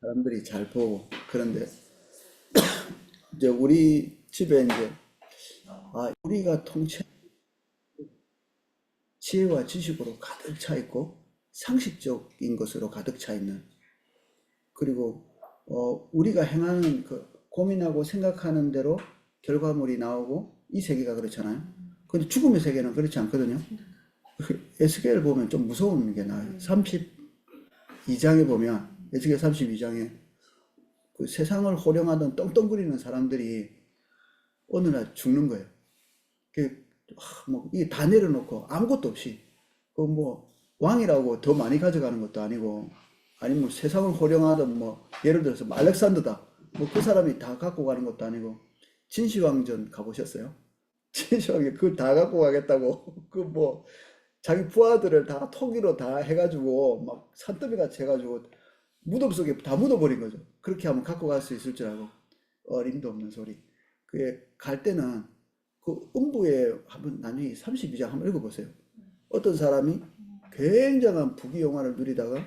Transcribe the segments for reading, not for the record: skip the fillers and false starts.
사람들이 잘 보고. 그런데 이제 우리 집에 이제 우리가 통치 지혜와 지식으로 가득 차 있고 상식적인 것으로 가득 차 있는, 그리고 우리가 행하는 그 고민하고 생각하는 대로 결과물이 나오고, 이 세계가 그렇잖아요. 근데 죽음의 세계는 그렇지 않거든요. 에스겔 보면 좀 무서운 게 나와요. 32장에 보면, 에스겔 32장에 그 세상을 호령하던 떵떵거리는 사람들이 어느 날 죽는 거예요. 뭐 이게 다 내려놓고 아무것도 없이, 그 뭐 왕이라고 더 많이 가져가는 것도 아니고, 아니면 세상을 호령하던 뭐 예를 들어서 뭐 알렉산더다, 뭐 그 사람이 다 갖고 가는 것도 아니고. 진시황전 가보셨어요? 진시황이 그걸 다 갖고 가겠다고 그 뭐 자기 부하들을 다 토기로 다 해가지고 막 산더미 같이 해가지고 무덤 속에 다 묻어버린 거죠. 그렇게 하면 갖고 갈 수 있을 줄 알고. 어림도 없는 소리. 그게 갈 때는 그 음부에 한번 나중에 32장 한번 읽어보세요. 어떤 사람이 굉장한 부귀영화를 누리다가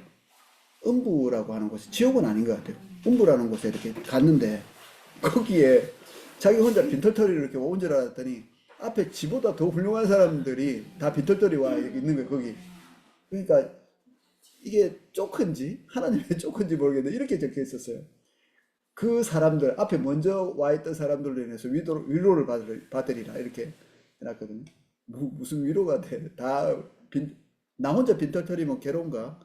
음부라고 하는 곳이, 지옥은 아닌 것 같아요. 음부라는 곳에 이렇게 갔는데, 거기에 자기 혼자 빈털터리를 이렇게 온 줄 알았더니 앞에 지보다 더 훌륭한 사람들이 다 빈털터리 와 있는 거예요, 거기. 그러니까 이게 쪼큰지 하나님의 쪼큰지 모르겠는데 이렇게 적혀 있었어요. 그 사람들 앞에 먼저 와 있던 사람들로 인해서 위로를 받으리라, 이렇게 해놨거든요. 무슨 위로가 돼? 나 혼자 빈털터리면 괴로운가?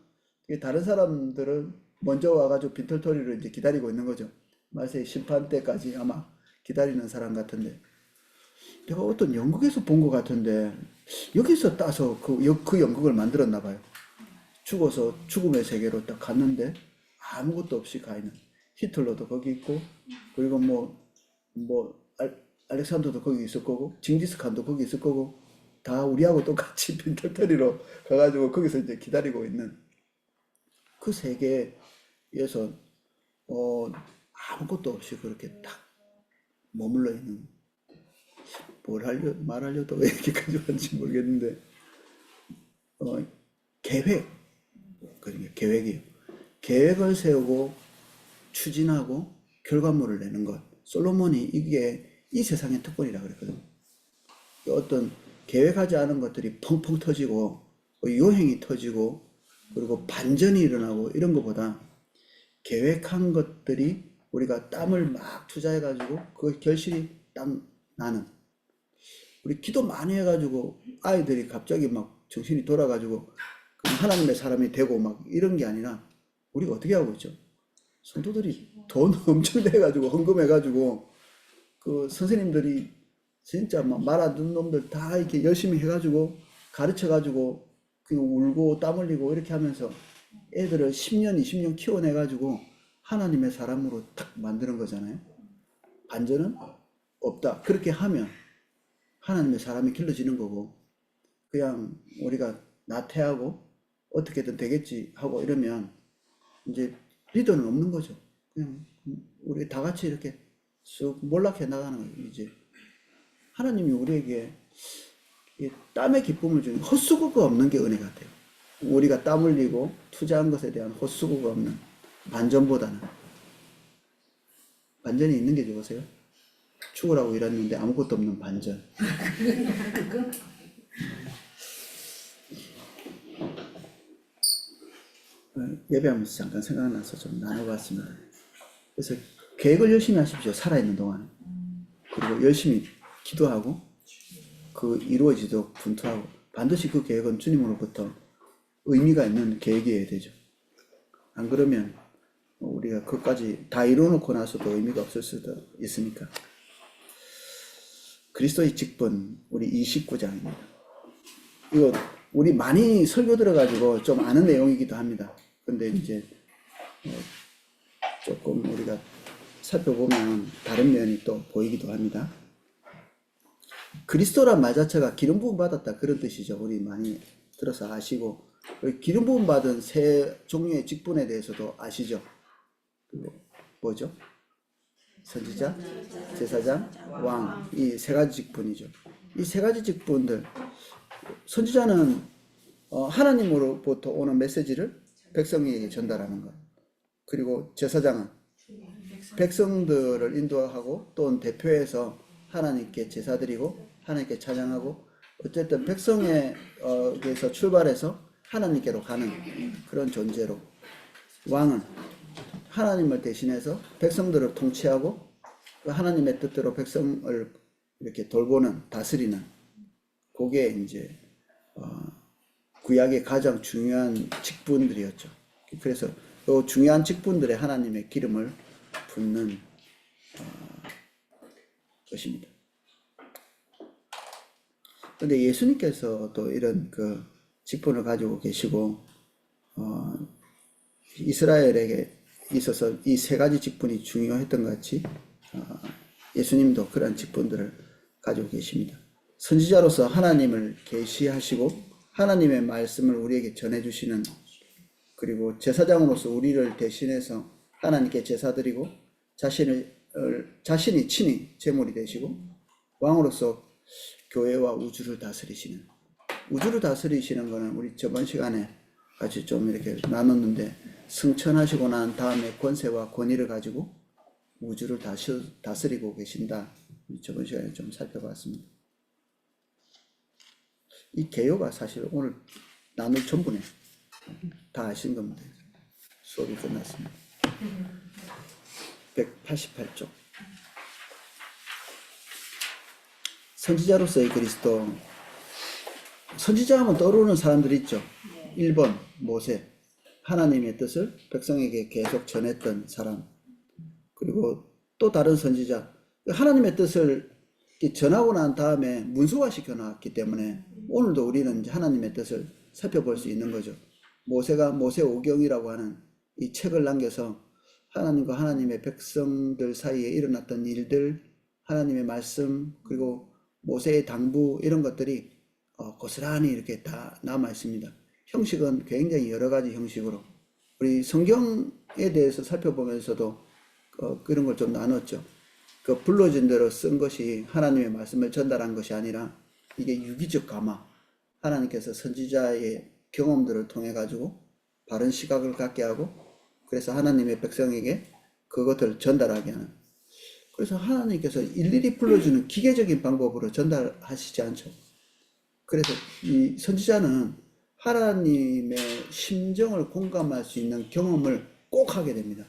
다른 사람들은 먼저 와가지고 빈털터리를 이제 기다리고 있는 거죠. 말세의 심판 때까지 아마 기다리는 사람 같은데, 내가 어떤 연극에서 본 것 같은데 여기서 따서 그 연극을 만들었나 봐요. 죽어서 죽음의 세계로 딱 갔는데 아무것도 없이 가 있는, 히틀러도 거기 있고, 그리고 알렉산더도 거기 있을 거고, 징기스칸도 거기 있을 거고, 다 우리하고 똑같이 빈털터리로 가가지고 거기서 이제 기다리고 있는 그 세계에서 어, 아무것도 없이 그렇게 딱 머물러 있는, 말하려도 왜 이렇게까지 하는지 모르겠는데, 어, 계획, 그러니까 계획이에요. 계획을 세우고 추진하고 결과물을 내는 것. 솔로몬이 이게 이 세상의 특권이라 그랬거든요. 어떤 계획하지 않은 것들이 펑펑 터지고 요행이 터지고 그리고 반전이 일어나고 이런 것보다, 계획한 것들이 우리가 땀을 막 투자해가지고 그 결실이 딱 나는, 우리 기도 많이 해가지고 아이들이 갑자기 막 정신이 돌아가지고 하나님의 사람이 되고 막 이런 게 아니라, 우리가 어떻게 하고 있죠? 성도들이 돈 엄청 내가지고 헌금해가지고 그 선생님들이 진짜 막 말 안 듣는 놈들 다 이렇게 열심히 해가지고 가르쳐가지고 그 울고 땀 흘리고 이렇게 하면서 애들을 10년, 20년 키워내가지고 하나님의 사람으로 딱 만드는 거잖아요. 반전은 없다. 그렇게 하면 하나님의 사람이 길러지는 거고, 그냥 우리가 나태하고 어떻게든 되겠지 하고 이러면 이제 리더는 없는 거죠. 그냥 우리 다 같이 이렇게 쑥 몰락해 나가는 거예요. 이제 하나님이 우리에게 땀의 기쁨을 주는, 헛수고가 없는 게 은혜 같아요. 우리가 땀 흘리고 투자한 것에 대한 헛수고가 없는, 반전보다는. 반전이 있는 게 좋으세요? 죽으라고 일했는데 아무것도 없는 반전. 예배하면서 잠깐 생각나서 좀 나눠봤습니다. 그래서 계획을 열심히 하십시오. 살아있는 동안. 그리고 열심히 기도하고 그 이루어지도록 분투하고, 반드시 그 계획은 주님으로부터 의미가 있는 계획이어야 되죠. 안 그러면 우리가 그것까지 다 이루어놓고 나서도 의미가 없을 수도 있으니까. 그리스도의 직분, 우리 29장입니다. 이거 우리 많이 설교 들어가지고 좀 아는 내용이기도 합니다. 근데 이제 조금 우리가 살펴보면 다른 면이 또 보이기도 합니다. 그리스도란 말 자체가 기름 부음 받았다, 그런 뜻이죠. 우리 많이 들어서 아시고, 기름 부음 받은 세 종류의 직분에 대해서도 아시죠? 뭐죠? 선지자, 제사장, 왕, 이 세 가지 직분이죠. 이 세 가지 직분들, 선지자는 하나님으로부터 오는 메시지를 백성에게 전달하는 것. 그리고 제사장은 백성들을 인도하고 또는 대표해서 하나님께 제사드리고 하나님께 찬양하고 어쨌든 백성에서 출발해서 하나님께로 가는 그런 존재로 왕은 하나님을 대신해서 백성들을 통치하고 하나님의 뜻대로 백성을 이렇게 돌보는 다스리는 그게 이제 구약의 가장 중요한 직분들이었죠. 그래서 이 중요한 직분들에 하나님의 기름을 붓는 것입니다. 그런데 예수님께서도 이런 그 직분을 가지고 계시고 이스라엘에게 있어서 이 세 가지 직분이 중요했던 것 같이 예수님도 그런 직분들을 가지고 계십니다. 선지자로서 하나님을 계시하시고 하나님의 말씀을 우리에게 전해주시는, 그리고 제사장으로서 우리를 대신해서 하나님께 제사드리고 자신이 친히 제물이 되시고 왕으로서 교회와 우주를 다스리시는, 우주를 다스리시는 것은 우리 저번 시간에 같이 좀 이렇게 나눴는데 승천하시고 난 다음에 권세와 권위를 가지고 우주를 다스리고 계신다. 저번 시간에 좀 살펴봤습니다. 이 개요가 사실 오늘 나눌 전부네. 다 아신 겁니다. 수업이 끝났습니다. 188쪽. 선지자로서의 그리스도. 선지자 하면 떠오르는 사람들이 있죠. 1번 모세, 하나님의 뜻을 백성에게 계속 전했던 사람. 그리고 또 다른 선지자, 하나님의 뜻을 전하고 난 다음에 문서화시켜 놨기 때문에 오늘도 우리는 하나님의 뜻을 살펴볼 수 있는 거죠. 모세가 모세오경이라고 하는 이 책을 남겨서 하나님과 하나님의 백성들 사이에 일어났던 일들, 하나님의 말씀, 그리고 모세의 당부, 이런 것들이 고스란히 이렇게 다 남아 있습니다. 형식은 굉장히 여러 가지 형식으로 우리 성경에 대해서 살펴보면서도 그런 걸 좀 나눴죠. 그 불러진 대로 쓴 것이 하나님의 말씀을 전달한 것이 아니라 이게 유기적 가마, 하나님께서 선지자의 경험들을 통해 가지고 바른 시각을 갖게 하고 그래서 하나님의 백성에게 그것을 전달하게 하는, 그래서 하나님께서 일일이 불러주는 기계적인 방법으로 전달하시지 않죠. 그래서 이 선지자는 하나님의 심정을 공감할 수 있는 경험을 꼭 하게 됩니다.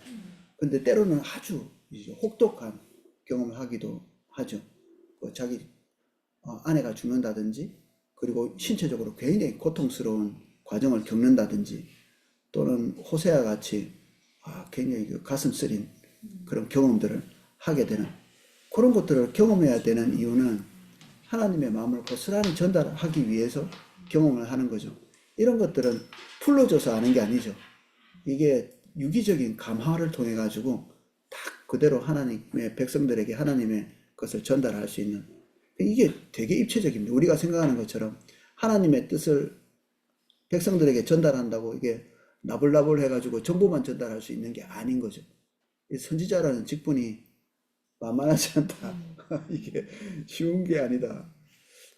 근데 때로는 아주 혹독한 경험을 하기도 하죠. 자기 아내가 죽는다든지, 그리고 신체적으로 굉장히 고통스러운 과정을 겪는다든지, 또는 호세아 같이 굉장히 가슴 쓰린 그런 경험들을 하게 되는, 그런 것들을 경험해야 되는 이유는 하나님의 마음을 고스란히 전달하기 위해서 경험을 하는 거죠. 이런 것들은 풀러줘서 아는 게 아니죠. 이게 유기적인 감화를 통해 가지고 딱 그대로 하나님의 백성들에게 하나님의 것을 전달할 수 있는, 이게 되게 입체적입니다. 우리가 생각하는 것처럼 하나님의 뜻을 백성들에게 전달한다고 이게 나불나불 해가지고 정보만 전달할 수 있는 게 아닌 거죠. 선지자라는 직분이 만만하지 않다. 이게 쉬운 게 아니다.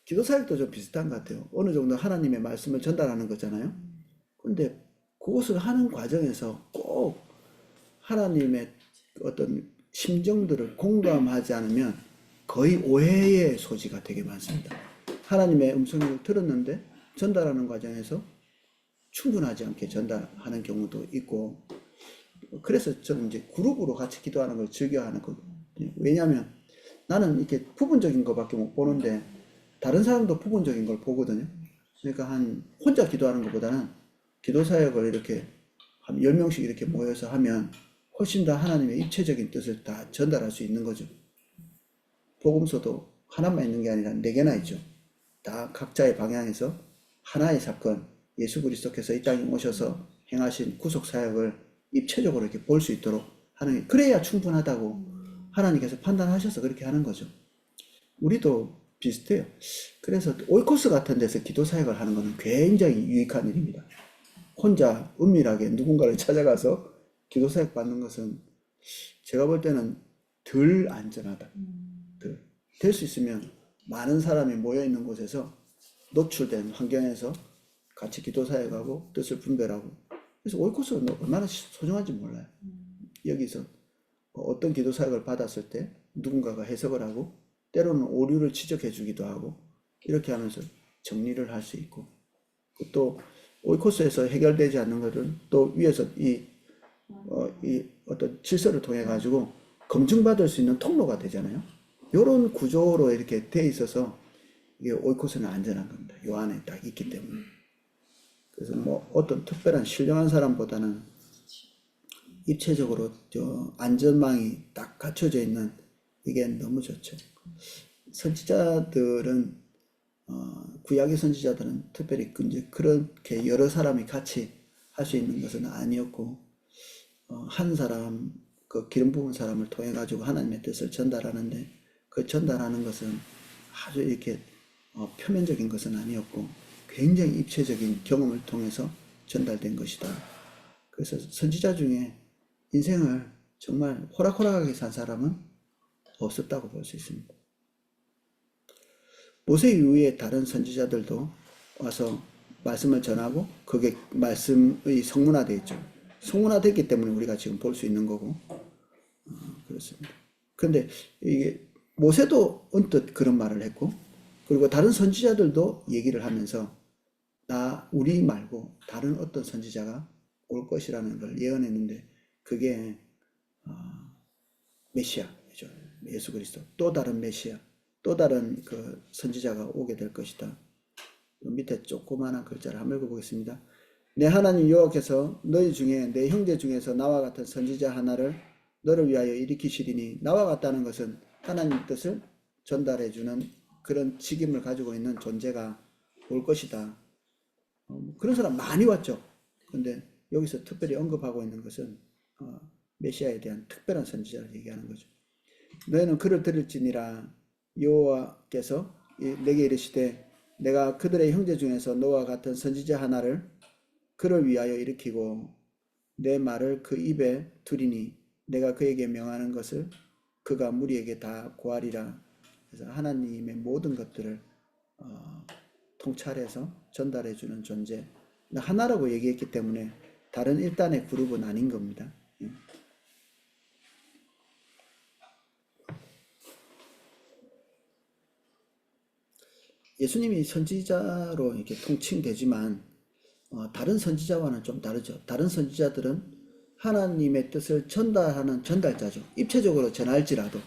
기도사역도 좀 비슷한 것 같아요. 어느 정도 하나님의 말씀을 전달하는 거잖아요. 근데 그것을 하는 과정에서 꼭 하나님의 어떤 심정들을 공감하지 않으면 거의 오해의 소지가 되게 많습니다. 하나님의 음성을 들었는데 전달하는 과정에서 충분하지 않게 전달하는 경우도 있고, 그래서 저는 이제 그룹으로 같이 기도하는 걸 즐겨하는 거거든요. 왜냐하면 나는 이렇게 부분적인 것밖에 못 보는데 다른 사람도 부분적인 걸 보거든요. 그러니까 혼자 기도하는 것보다는 기도사역을 이렇게 한 10명씩 이렇게 모여서 하면 훨씬 더 하나님의 입체적인 뜻을 다 전달할 수 있는 거죠. 복음서도 하나만 있는 게 아니라 4개나 있죠. 다 각자의 방향에서 하나의 사건, 예수 그리스도께서 이 땅에 오셔서 행하신 구속사역을 입체적으로 이렇게 볼 수 있도록 하는 게, 그래야 충분하다고 하나님께서 판단하셔서 그렇게 하는 거죠. 우리도 비슷해요. 그래서 오이코스 같은 데서 기도사역을 하는 것은 굉장히 유익한 일입니다. 혼자 은밀하게 누군가를 찾아가서 기도사역 받는 것은 제가 볼 때는 덜 안전하다. 될 수 있으면 많은 사람이 모여있는 곳에서 노출된 환경에서 같이 기도사역하고 뜻을 분별하고 그래서 오이코스가 얼마나 소중한지 몰라요. 여기서 어떤 기도 사역을 받았을 때 누군가가 해석을 하고 때로는 오류를 지적해 주기도 하고 이렇게 하면서 정리를 할 수 있고 또 오이코스에서 해결되지 않는 것은 또 위에서 이 어떤 질서를 통해 가지고 검증받을 수 있는 통로가 되잖아요. 이런 구조로 이렇게 돼 있어서 이게 오이코스는 안전한 겁니다. 요 안에 딱 있기 때문에. 그래서 뭐 어떤 특별한 신령한 사람보다는 입체적으로 안전망이 딱 갖춰져 있는 이게 너무 좋죠. 선지자들은 구약의 선지자들은 특별히 이제 그렇게 여러 사람이 같이 할 수 있는 것은 아니었고 한 사람 그 기름 부은 사람을 통해 가지고 하나님의 뜻을 전달하는데 그 전달하는 것은 아주 이렇게 표면적인 것은 아니었고 굉장히 입체적인 경험을 통해서 전달된 것이다. 그래서 선지자 중에 인생을 정말 호락호락하게 산 사람은 없었다고 볼 수 있습니다. 모세 이후에 다른 선지자들도 와서 말씀을 전하고 그게 말씀의 성문화되어 있죠. 성문화됐기 때문에 우리가 지금 볼 수 있는 거고 그렇습니다. 그런데 이게 모세도 언뜻 그런 말을 했고 그리고 다른 선지자들도 얘기를 하면서 우리 말고 다른 어떤 선지자가 올 것이라는 걸 예언했는데 그게 메시아죠. 예수 그리스도. 또 다른 메시아, 또 다른 그 선지자가 오게 될 것이다. 밑에 조그마한 글자를 한번 읽어보겠습니다. 내 하나님 여호와께서 너희 중에 내 형제 중에서 나와 같은 선지자 하나를 너를 위하여 일으키시리니 나와 같다는 것은 하나님 뜻을 전달해주는 그런 직임을 가지고 있는 존재가 올 것이다. 그런 사람 많이 왔죠. 그런데 여기서 특별히 언급하고 있는 것은 메시아에 대한 특별한 선지자를 얘기하는 거죠. 너희는 그를 들을지니라 여호와께서 내게 이르시되 내가 그들의 형제 중에서 너와 같은 선지자 하나를 그를 위하여 일으키고 내 말을 그 입에 두리니 내가 그에게 명하는 것을 그가 무리에게 다 고하리라. 그래서 하나님의 모든 것들을 통찰해서 전달해 주는 존재 하나라고 얘기했기 때문에 다른 일단의 그룹은 아닌 겁니다. 예수님이 선지자로 이렇게 통칭되지만 다른 선지자와는 좀 다르죠. 다른 선지자들은 하나님의 뜻을 전달하는 전달자죠. 입체적으로 전할지라도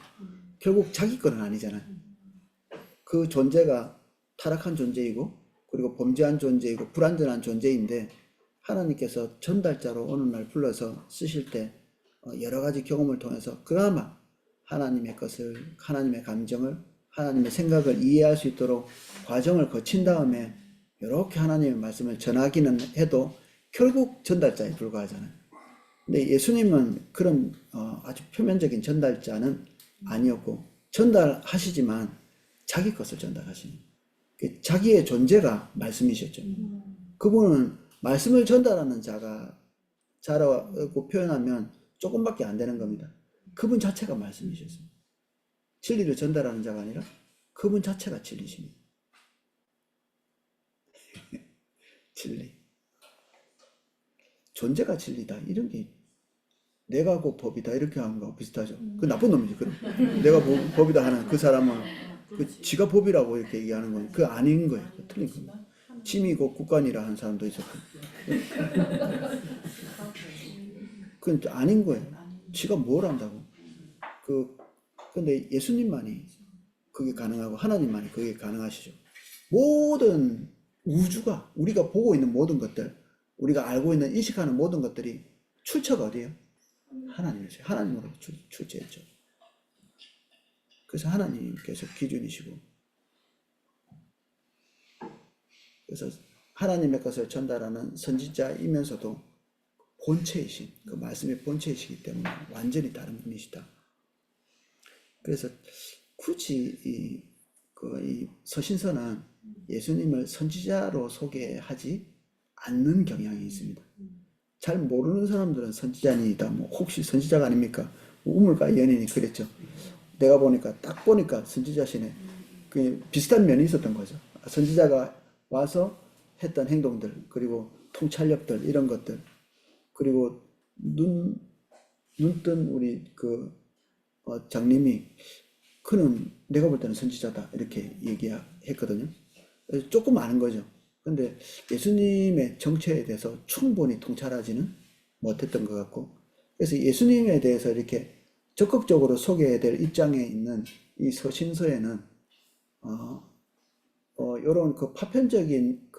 결국 자기 거는 아니잖아요. 그 존재가 타락한 존재이고 그리고 범죄한 존재이고 불완전한 존재인데 하나님께서 전달자로 어느 날 불러서 쓰실 때 여러 가지 경험을 통해서 그나마 하나님의 것을, 하나님의 감정을, 하나님의 생각을 이해할 수 있도록 과정을 거친 다음에 이렇게 하나님의 말씀을 전하기는 해도 결국 전달자에 불과하잖아요. 근데 예수님은 그런 아주 표면적인 전달자는 아니었고 전달하시지만 자기 것을 전달하시는 자기의 존재가 말씀이셨죠. 그분은 말씀을 전달하는 자라고 표현하면 조금밖에 안 되는 겁니다. 그분 자체가 말씀이셨습니다. 진리를 전달하는 자가 아니라 그분 자체가 진리십니다. 진리. 존재가 진리다. 이런 게 내가 곧 법이다. 이렇게 하는 거하고 비슷하죠. 그 나쁜 놈이지. 그럼 내가 법이다 하는 그 사람은 지가 법이라고 이렇게 얘기하는 건 그 아닌 거예요. 틀린 겁니다. 짐이 곧 국관이라 하는 사람도 있었고. 그건 아닌 거예요. 지가 뭘 안다고. 근데 예수님만이 그게 가능하고 하나님만이 그게 가능하시죠. 모든 우주가 우리가 보고 있는 모든 것들, 우리가 알고 있는 인식하는 모든 것들이 출처가 어디예요? 하나님이세요. 하나님으로 출제했죠. 그래서 하나님께서 기준이시고 그래서 하나님의 것을 전달하는 선지자이면서도 본체이신 그 말씀의 본체이시기 때문에 완전히 다른 분이시다. 그래서 굳이 이 서신서는 예수님을 선지자로 소개하지 않는 경향이 있습니다. 잘 모르는 사람들은 선지자니다, 뭐 혹시 선지자가 아닙니까? 우물가 연인이 그랬죠. 내가 딱 보니까 선지자시네. 그 비슷한 면이 있었던 거죠. 선지자가 와서 했던 행동들, 그리고 통찰력들, 이런 것들. 그리고 눈뜬 우리 장님이 그는 내가 볼 때는 선지자다 이렇게 얘기했거든요. 조금 아는 거죠. 근데 예수님의 정체에 대해서 충분히 통찰하지는 못했던 것 같고, 그래서 예수님에 대해서 이렇게 적극적으로 소개해야 될 입장에 있는 이 서신서에는 이런 그 파편적인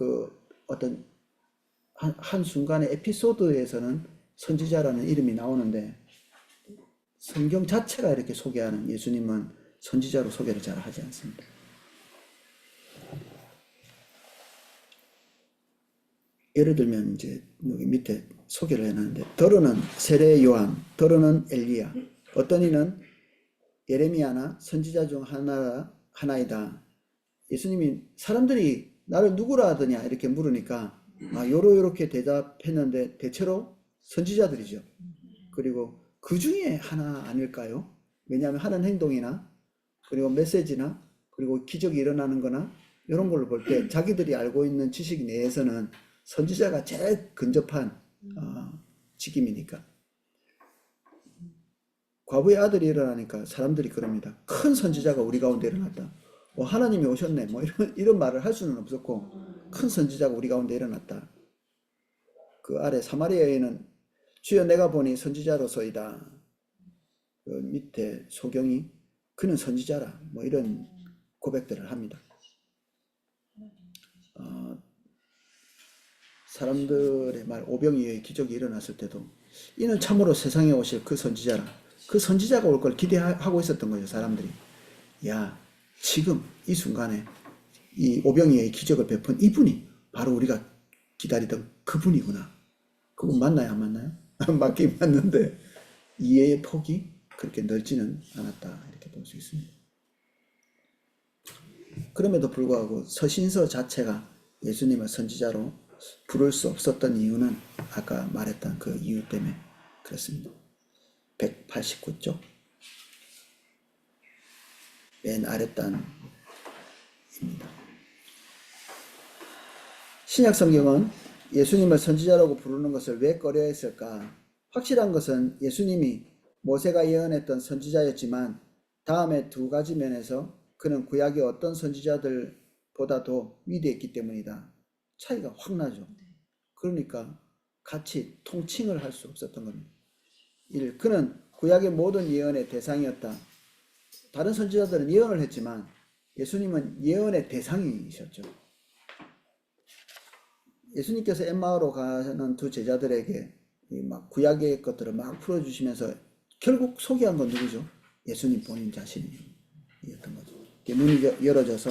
어떤 한 순간의 에피소드에서는 선지자라는 이름이 나오는데, 성경 자체가 이렇게 소개하는 예수님은 선지자로 소개를 잘 하지 않습니다. 예를 들면 이제 여기 밑에 소개를 해놨는데, 더러는 세례 요한, 더러는 엘리야, 어떤 이는 예레미야나 선지자 중 하나이다. 예수님이 사람들이 나를 누구라 하더냐 이렇게 물으니까 요렇게 대답했는데 대체로 선지자들이죠. 그리고 그 중에 하나 아닐까요? 왜냐하면 하는 행동이나 그리고 메시지나 그리고 기적이 일어나는 거나 이런 걸로 볼 때 자기들이 알고 있는 지식 내에서는 선지자가 제일 근접한 직임이니까. 과부의 아들이 일어나니까 사람들이 그럽니다. 큰 선지자가 우리 가운데 일어났다. 하나님이 오셨네. 뭐 이런 말을 할 수는 없었고, 큰 선지자가 우리 가운데 일어났다. 그 아래 사마리아 여인은 주여 내가 보니 선지자로서이다. 그 밑에 소경이 그는 선지자라. 뭐 이런 고백들을 합니다. 사람들의 말 오병이어의 기적이 일어났을 때도 이는 참으로 세상에 오실 그 선지자라. 그 선지자가 올 걸 기대하고 있었던 거죠, 사람들이. 야, 지금 이 순간에 이 오병이어의 기적을 베푼 이분이 바로 우리가 기다리던 그분이구나. 그분 맞나요, 안 맞나요? 맞긴 맞는데 이해의 폭이 그렇게 넓지는 않았다 이렇게 볼 수 있습니다. 그럼에도 불구하고 서신서 자체가 예수님을 선지자로 부를 수 없었던 이유는 아까 말했던 그 이유 때문에 그렇습니다. 189쪽 맨 아랫단입니다. 신약 성경은 예수님을 선지자라고 부르는 것을 왜 꺼려했을까? 확실한 것은 예수님이 모세가 예언했던 선지자였지만 다음에 두 가지 면에서 그는 구약의 어떤 선지자들보다도 위대했기 때문이다. 차이가 확 나죠. 그러니까 같이 통칭을 할 수 없었던 겁니다. 1. 그는 구약의 모든 예언의 대상이었다. 다른 선지자들은 예언을 했지만 예수님은 예언의 대상이셨죠. 예수님께서 엠마오로 가는 두 제자들에게 막 구약의 것들을 막 풀어주시면서 결국 소개한 건 누구죠? 예수님 본인 자신이었던 거죠. 문이 열어져서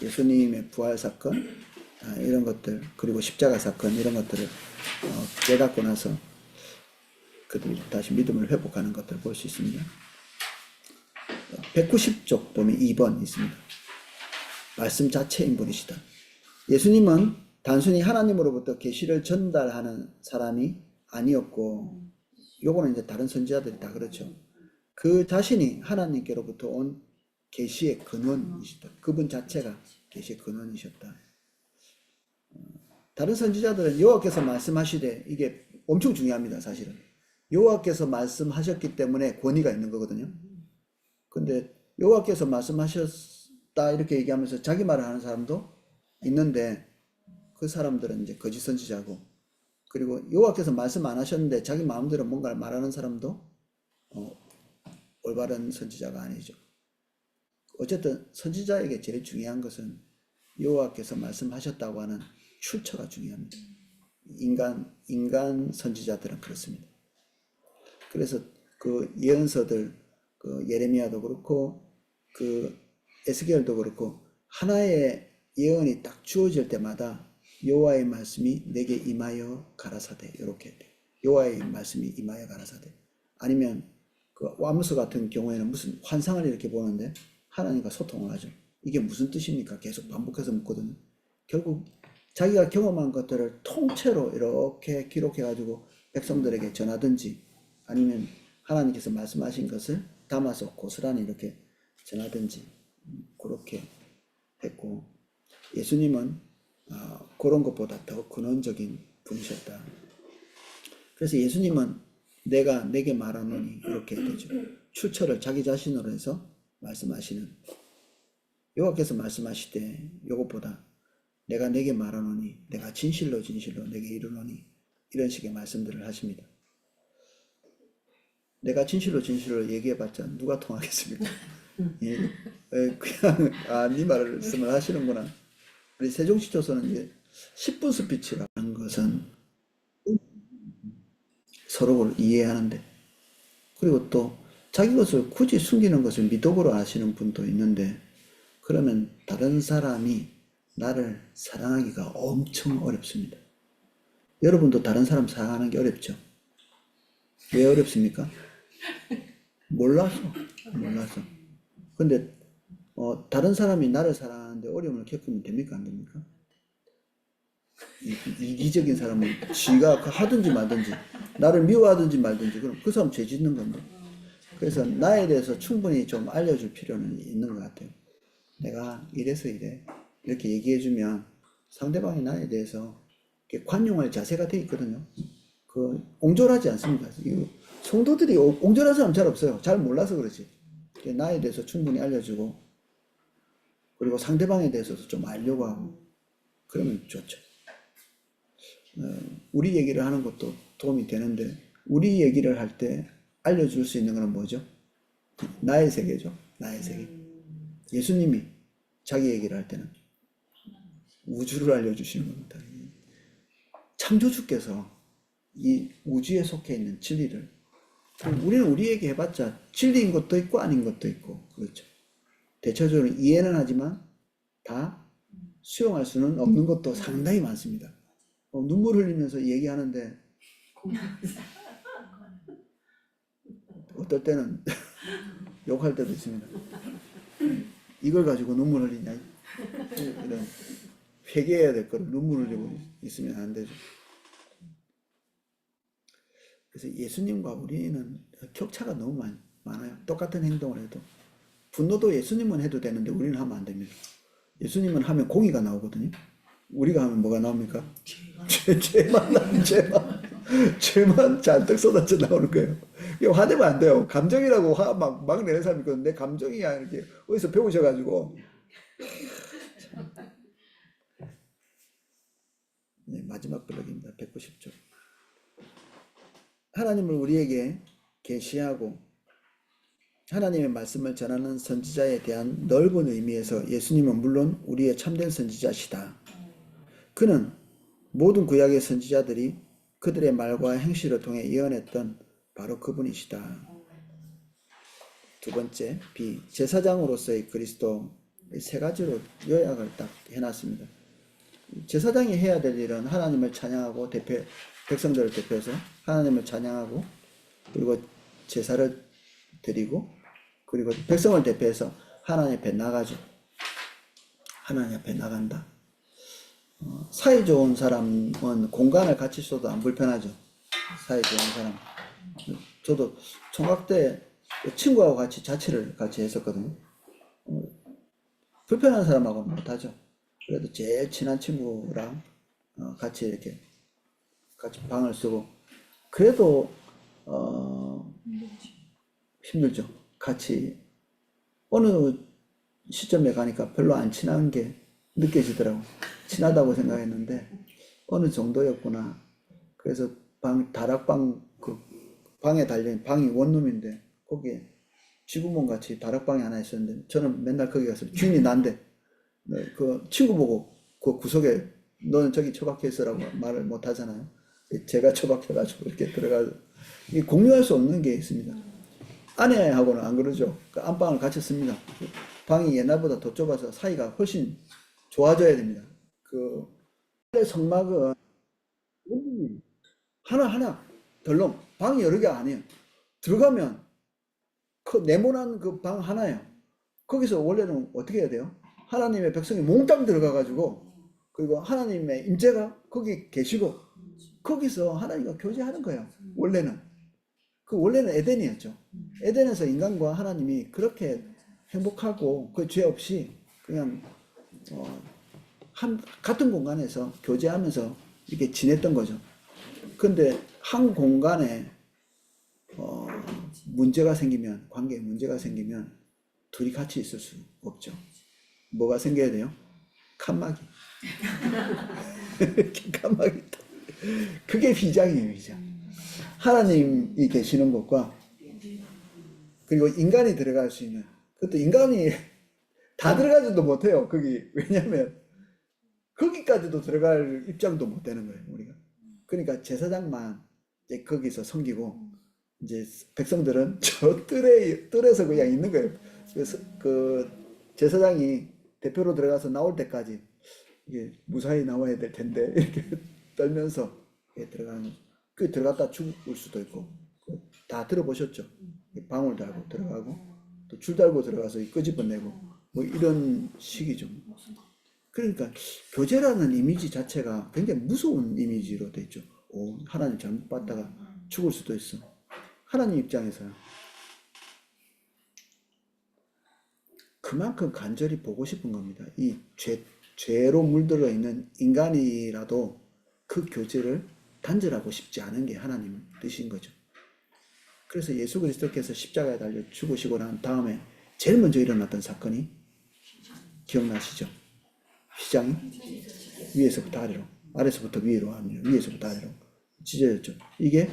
예수님의 부활 사건 이런 것들 그리고 십자가 사건 이런 것들을 깨닫고 나서 그들이 다시 믿음을 회복하는 것들을 볼 수 있습니다. 190쪽 보면 2번 있습니다. 말씀 자체인 분이시다. 예수님은 단순히 하나님으로부터 계시를 전달하는 사람이 아니었고, 요거는 이제 다른 선지자들이 다 그렇죠. 그 자신이 하나님께로부터 온 계시의 근원이시다. 그분 자체가 계시의 근원이셨다. 다른 선지자들은 여호와께서 말씀하시되, 이게 엄청 중요합니다, 사실은. 여호와께서 말씀하셨기 때문에 권위가 있는 거거든요. 근데 여호와께서 말씀하셨다 이렇게 얘기하면서 자기 말을 하는 사람도 있는데, 그 사람들은 이제 거짓 선지자고, 그리고 여호와께서 말씀 안 하셨는데 자기 마음대로 뭔가를 말하는 사람도 올바른 선지자가 아니죠. 어쨌든 선지자에게 제일 중요한 것은 여호와께서 말씀하셨다고 하는 출처가 중요합니다. 인간 선지자들은 그렇습니다. 그래서 그 예언서들, 그 예레미야도 그렇고 그 에스겔도 그렇고 하나의 예언이 딱 주어질 때마다 여호와의 말씀이 내게 임하여 가라사대 이렇게 여호와의 말씀이 임하여 가라사대. 아니면 그 아모스 같은 경우에는 무슨 환상을 이렇게 보는데 하나님과 소통을 하죠. 이게 무슨 뜻입니까? 계속 반복해서 묻거든요. 결국 자기가 경험한 것들을 통째로 이렇게 기록해 가지고 백성들에게 전하든지 아니면 하나님께서 말씀하신 것을 담아서 고스란히 이렇게 전하든지 그렇게 했고, 예수님은 그런 것보다 더 근원적인 분이셨다. 그래서 예수님은 내가 내게 말하노니 이렇게 되죠. 출처를 자기 자신으로 해서 말씀하시는, 여호와께서 말씀하시되 이것보다 내가 내게 말하노니 내가 진실로 진실로 내게 이르노니 이런 식의 말씀들을 하십니다. 내가 진실로 진실로 얘기해봤자 누가 통하겠습니까? 예, 그냥 네 말씀을 하시는구나. 우리 세종시초서는 이제 10분 스피치라는 것은 서로를 이해하는데, 그리고 또 자기 것을 굳이 숨기는 것을 미덕으로 아시는 분도 있는데, 그러면 다른 사람이 나를 사랑하기가 엄청 어렵습니다. 여러분도 다른 사람 사랑하는 게 어렵죠? 왜 어렵습니까? 몰라서. 근데 다른 사람이 나를 사랑하는데 어려움을 겪으면 됩니까? 안 됩니까? 이기적인 사람은 지가 하든지 말든지, 나를 미워하든지 말든지, 그럼 그 사람 죄 짓는 건데. 그래서 나에 대해서 충분히 좀 알려줄 필요는 있는 것 같아요. 내가 이래서 이래 이렇게 얘기해주면 상대방이 나에 대해서 관용할 자세가 돼 있거든요. 옹졸하지 않습니다. 성도들이 옹졸한 사람 잘 없어요. 잘 몰라서 그렇지. 나에 대해서 충분히 알려주고, 그리고 상대방에 대해서도 좀 알려고 하고, 그러면 좋죠. 우리 얘기를 하는 것도 도움이 되는데, 우리 얘기를 할 때 알려줄 수 있는 건 뭐죠? 나의 세계죠. 나의 세계. 예수님이 자기 얘기를 할 때는 우주를 알려주시는 겁니다. 창조주께서 이 우주에 속해 있는 진리를, 우리는 우리 얘기 해봤자 진리인 것도 있고 아닌 것도 있고, 그렇죠. 대체적으로 이해는 하지만 다 수용할 수는 없는 것도 상당히 많습니다. 눈물 흘리면서 얘기하는데 어떨 때는 욕할 때도 있습니다. 이걸 가지고 눈물 흘리냐, 이런 회개해야 될 거를 눈물 흘리고 있으면 안 되죠. 그래서 예수님과 우리는 격차가 너무 많아요. 똑같은 행동을 해도. 분노도 예수님은 해도 되는데 우리는 하면 안 됩니다. 예수님은 하면 공의가 나오거든요. 우리가 하면 뭐가 나옵니까? 죄만 나오면 죄만 잔뜩 쏟아져 나오는 거예요. 화내면 안 돼요. 감정이라고 막 내는 사람이 있거든요. 내 감정이야 이렇게 어디서 배우셔가지고. 네, 마지막 블록입니다. 190쪽. 하나님을 우리에게 계시하고 하나님의 말씀을 전하는 선지자에 대한 넓은 의미에서 예수님은 물론 우리의 참된 선지자시다. 그는 모든 구약의 선지자들이 그들의 말과 행실을 통해 예언했던 바로 그분이시다. 두 번째, 제사장으로서의 그리스도, 세 가지로 요약을 딱 해놨습니다. 제사장이 해야 될 일은 하나님을 찬양하고 백성들을 대표해서 하나님을 찬양하고, 그리고 제사를 드리고, 그리고 백성을 대표해서 하나님 앞에 나가죠. 하나님 앞에 나간다. 사이 좋은 사람은 공간을 같이 써도 안 불편하죠. 사이 좋은 사람. 저도 총각 때 친구하고 같이 자취를 같이 했었거든요. 불편한 사람하고 못하죠. 그래도 제일 친한 친구랑 같이 이렇게 같이 방을 쓰고, 그래도 힘들죠. 같이 어느 시점에 가니까 별로 안 친한 게 느껴지더라고. 친하다고 생각했는데 어느 정도였구나. 그래서 다락방, 그 방에 달린 방이 원룸인데 거기에 지구몬 같이 다락방이 하나 있었는데, 저는 맨날 거기 가서 주인이 난데 그 친구 보고 그 구석에 너는 저기 처박혀 있으라고 말을 못 하잖아요. 제가 처박혀가지고 이렇게 들어가서 공유할 수 없는 게 있습니다. 아내하고는 안 그러죠. 그 안방을 같이 씁니다. 방이 옛날보다 더 좁아서 사이가 훨씬 좋아져야 됩니다. 그 성막은 하나 덜렁, 방이 여러 개 아니에요. 들어가면 그 네모난 그 방 하나예요. 거기서 원래는 어떻게 해야 돼요? 하나님의 백성이 몽땅 들어가가지고, 그리고 하나님의 임재가 거기 계시고 거기서 하나님과 교제하는 거예요. 원래는 에덴이었죠. 에덴에서 인간과 하나님이 그렇게 행복하고 그 죄 없이 그냥 같은 공간에서 교제하면서 이렇게 지냈던 거죠. 근데 한 공간에 문제가 생기면, 관계에 문제가 생기면 둘이 같이 있을 수 없죠. 뭐가 생겨야 돼요? 칸막이. 이렇게 칸막이. 그게 휘장이에요, 휘장. 하나님이 계시는 곳과 그리고 인간이 들어갈 수 있는, 그것도 인간이 다 들어가지도 못해요. 거기. 왜냐면 거기까지도 들어갈 입장도 못 되는 거예요, 우리가. 그러니까 제사장만 이제 거기서 섬기고 이제 백성들은 저 뜰에서 그냥 있는 거예요. 그래서 그 제사장이 대표로 들어가서 나올 때까지 이게 무사히 나와야 될 텐데 이렇게 떨면서 들어가는 거죠. 그 들어갔다 죽을 수도 있고 다 들어보셨죠? 방울 달고 들어가고 또 줄 달고 들어가서 끄집어내고 뭐 이런 식이죠. 그러니까 교제라는 이미지 자체가 굉장히 무서운 이미지로 돼 있죠. 오, 하나님 잘못 봤다가 죽을 수도 있어. 하나님 입장에서요. 그만큼 간절히 보고 싶은 겁니다. 이 죄로 물들어 있는 인간이라도 그 교제를 단절하고 싶지 않은 게 하나님 뜻인 거죠. 그래서 예수 그리스도께서 십자가에 달려 죽으시고 난 다음에 제일 먼저 일어났던 사건이 기억나시죠? 휘장이 위에서부터 아래로, 아래서부터 위로, 위에서부터 아래로 찢어졌죠. 이게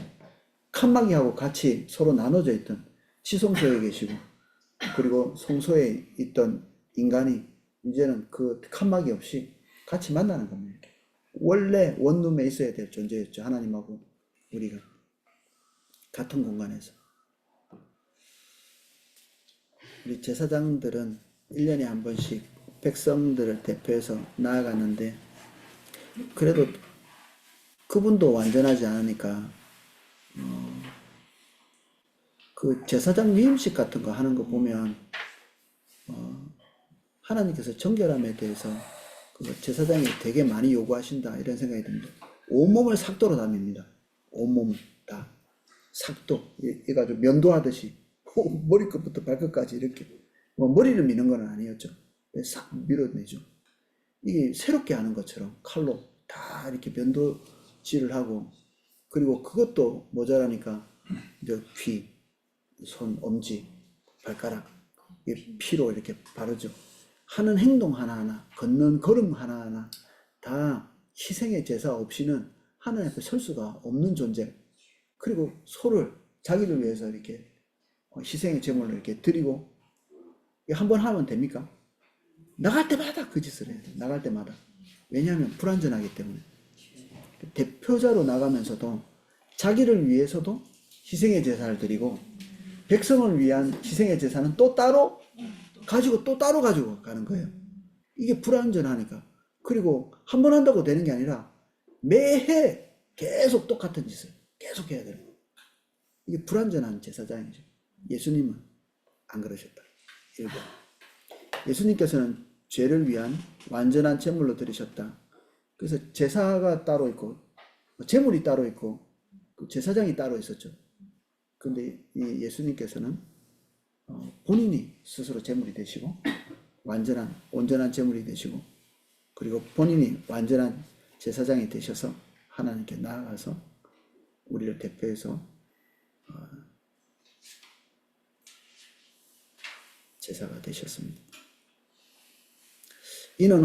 칸막이하고 같이 서로 나눠져 있던 지성소에 계시고 그리고 성소에 있던 인간이 이제는 그 칸막이 없이 같이 만나는 겁니다. 원래 원룸에 있어야 될 존재였죠. 하나님하고 우리가 같은 공간에서. 우리 제사장들은 1년에 한 번씩 백성들을 대표해서 나아갔는데 그래도 그분도 완전하지 않으니까 그 제사장 위임식 같은 거 하는 거 보면 하나님께서 정결함에 대해서 그 제사장이 되게 많이 요구하신다 이런 생각이 듭니다. 온몸을 삭도로 다닙니다. 온몸 다 삭도 해가지고 면도하듯이 머리끝부터 발끝까지 이렇게 뭐 머리를 미는 건 아니었죠. 싹 밀어내죠. 이게 새롭게 하는 것처럼 칼로 다 이렇게 면도질을 하고 그리고 그것도 모자라니까 이제 귀, 손, 엄지, 발가락 피로 이렇게 바르죠. 하는 행동 하나하나, 걷는 걸음 하나하나 다 희생의 제사 없이는 하나님 앞에 설 수가 없는 존재. 그리고 소를 자기를 위해서 이렇게 희생의 제물로 이렇게 드리고 한 번 하면 됩니까? 나갈 때마다 그 짓을 해야 돼요. 나갈 때마다. 왜냐하면 불완전하기 때문에. 대표자로 나가면서도 자기를 위해서도 희생의 제사를 드리고 백성을 위한 희생의 제사는 또 따로 가지고 또 따로 가지고 가는 거예요. 이게 불완전하니까. 그리고 한 번 한다고 되는 게 아니라 매해 계속 똑같은 짓을 계속 해야 되는 거예요. 이게 불완전한 제사장이죠. 예수님은 안 그러셨다. 1번. 예수님께서는 죄를 위한 완전한 제물로 드리셨다. 그래서 제사가 따로 있고 제물이 따로 있고 제사장이 따로 있었죠. 근데 이 예수님께서는 본인이 스스로 제물이 되시고 온전한 제물이 되시고 그리고 본인이 완전한 제사장이 되셔서 하나님께 나아가서 우리를 대표해서 제사가 되셨습니다. 이는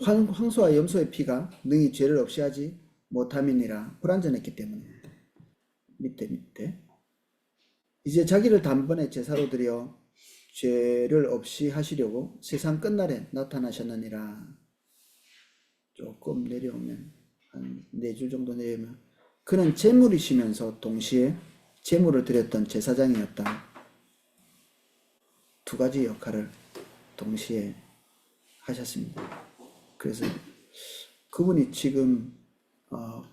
황소와 염소의 피가 능히 죄를 없이 하지 못함이니라. 불완전했기 때문에. 밑에 이제 자기를 단번에 제사로 드려 죄를 없이 하시려고 세상 끝날에 나타나셨느니라. 조금 내려오면 한 4줄 정도 내려오면 그는 제물이시면서 동시에 제물을 드렸던 제사장이었다. 두 가지 역할을 동시에 하셨습니다. 그래서 그분이 지금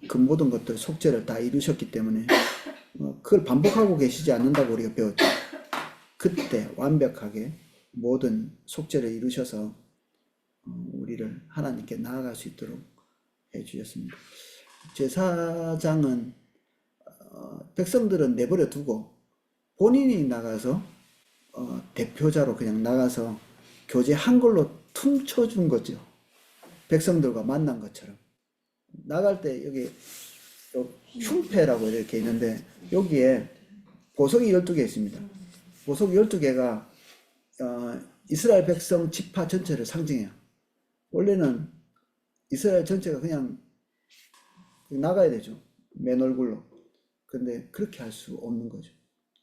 그 모든 것들 속죄를 다 이루셨기 때문에 그걸 반복하고 계시지 않는다고 우리가 배웠죠. 그때 완벽하게 모든 속죄를 이루셔서 우리를 하나님께 나아갈 수 있도록 해주셨습니다. 제사장은 백성들은 내버려 두고 본인이 나가서 대표자로 그냥 나가서 교제한 걸로 퉁쳐준 거죠. 백성들과 만난 것처럼. 나갈 때 여기 흉패라고 이렇게 있는데 여기에 보석이 12개 있습니다. 보석 12개가 이스라엘 백성 지파 전체를 상징해요. 원래는 이스라엘 전체가 그냥 나가야 되죠. 맨 얼굴로. 근데 그렇게 할 수 없는 거죠.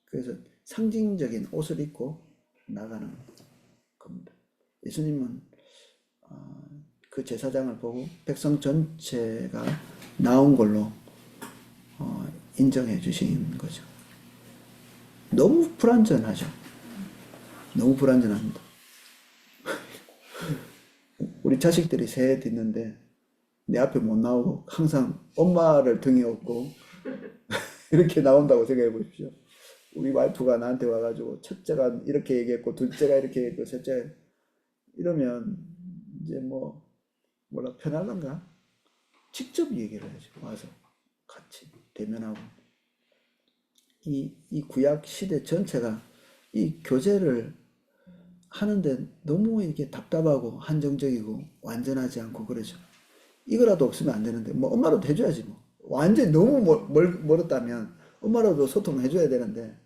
그래서 상징적인 옷을 입고 나가는 겁니다. 예수님은 그 제사장을 보고 백성 전체가 나온 걸로 인정해 주신 거죠. 너무 불완전하죠. 너무 불완전합니다. 우리 자식들이 셋 있는데 내 앞에 못 나오고 항상 엄마를 등에 업고 이렇게 나온다고 생각해 보십시오. 우리 와이프가 나한테 와가지고 첫째가 이렇게 얘기했고 둘째가 이렇게 얘기했고 셋째 이러면 이제 뭐라 편할란가? 직접 얘기를 해야지. 와서 같이 대면하고 이 구약 시대 전체가 이 교제를 하는데 너무 이렇게 답답하고 한정적이고 완전하지 않고 그러죠. 이거라도 없으면 안 되는데 엄마라도 해줘야지 완전히 너무 멀었다면 엄마라도 소통해줘야 되는데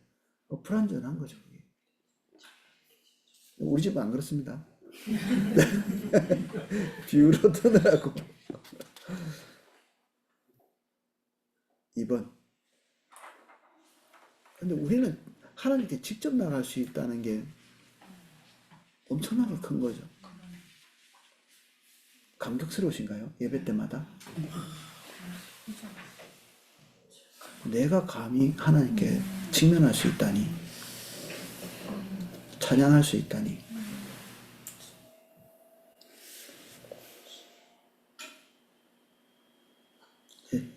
불완전한 거죠. 그게. 우리 집은 안 그렇습니다. 비유로 드느라고. 2번. 근데 우리는 하나님께 직접 나갈 수 있다는 게 엄청나게 큰 거죠. 감격스러우신가요? 예배 때마다? 내가 감히 하나님께 직면할 수 있다니, 찬양할 수 있다니.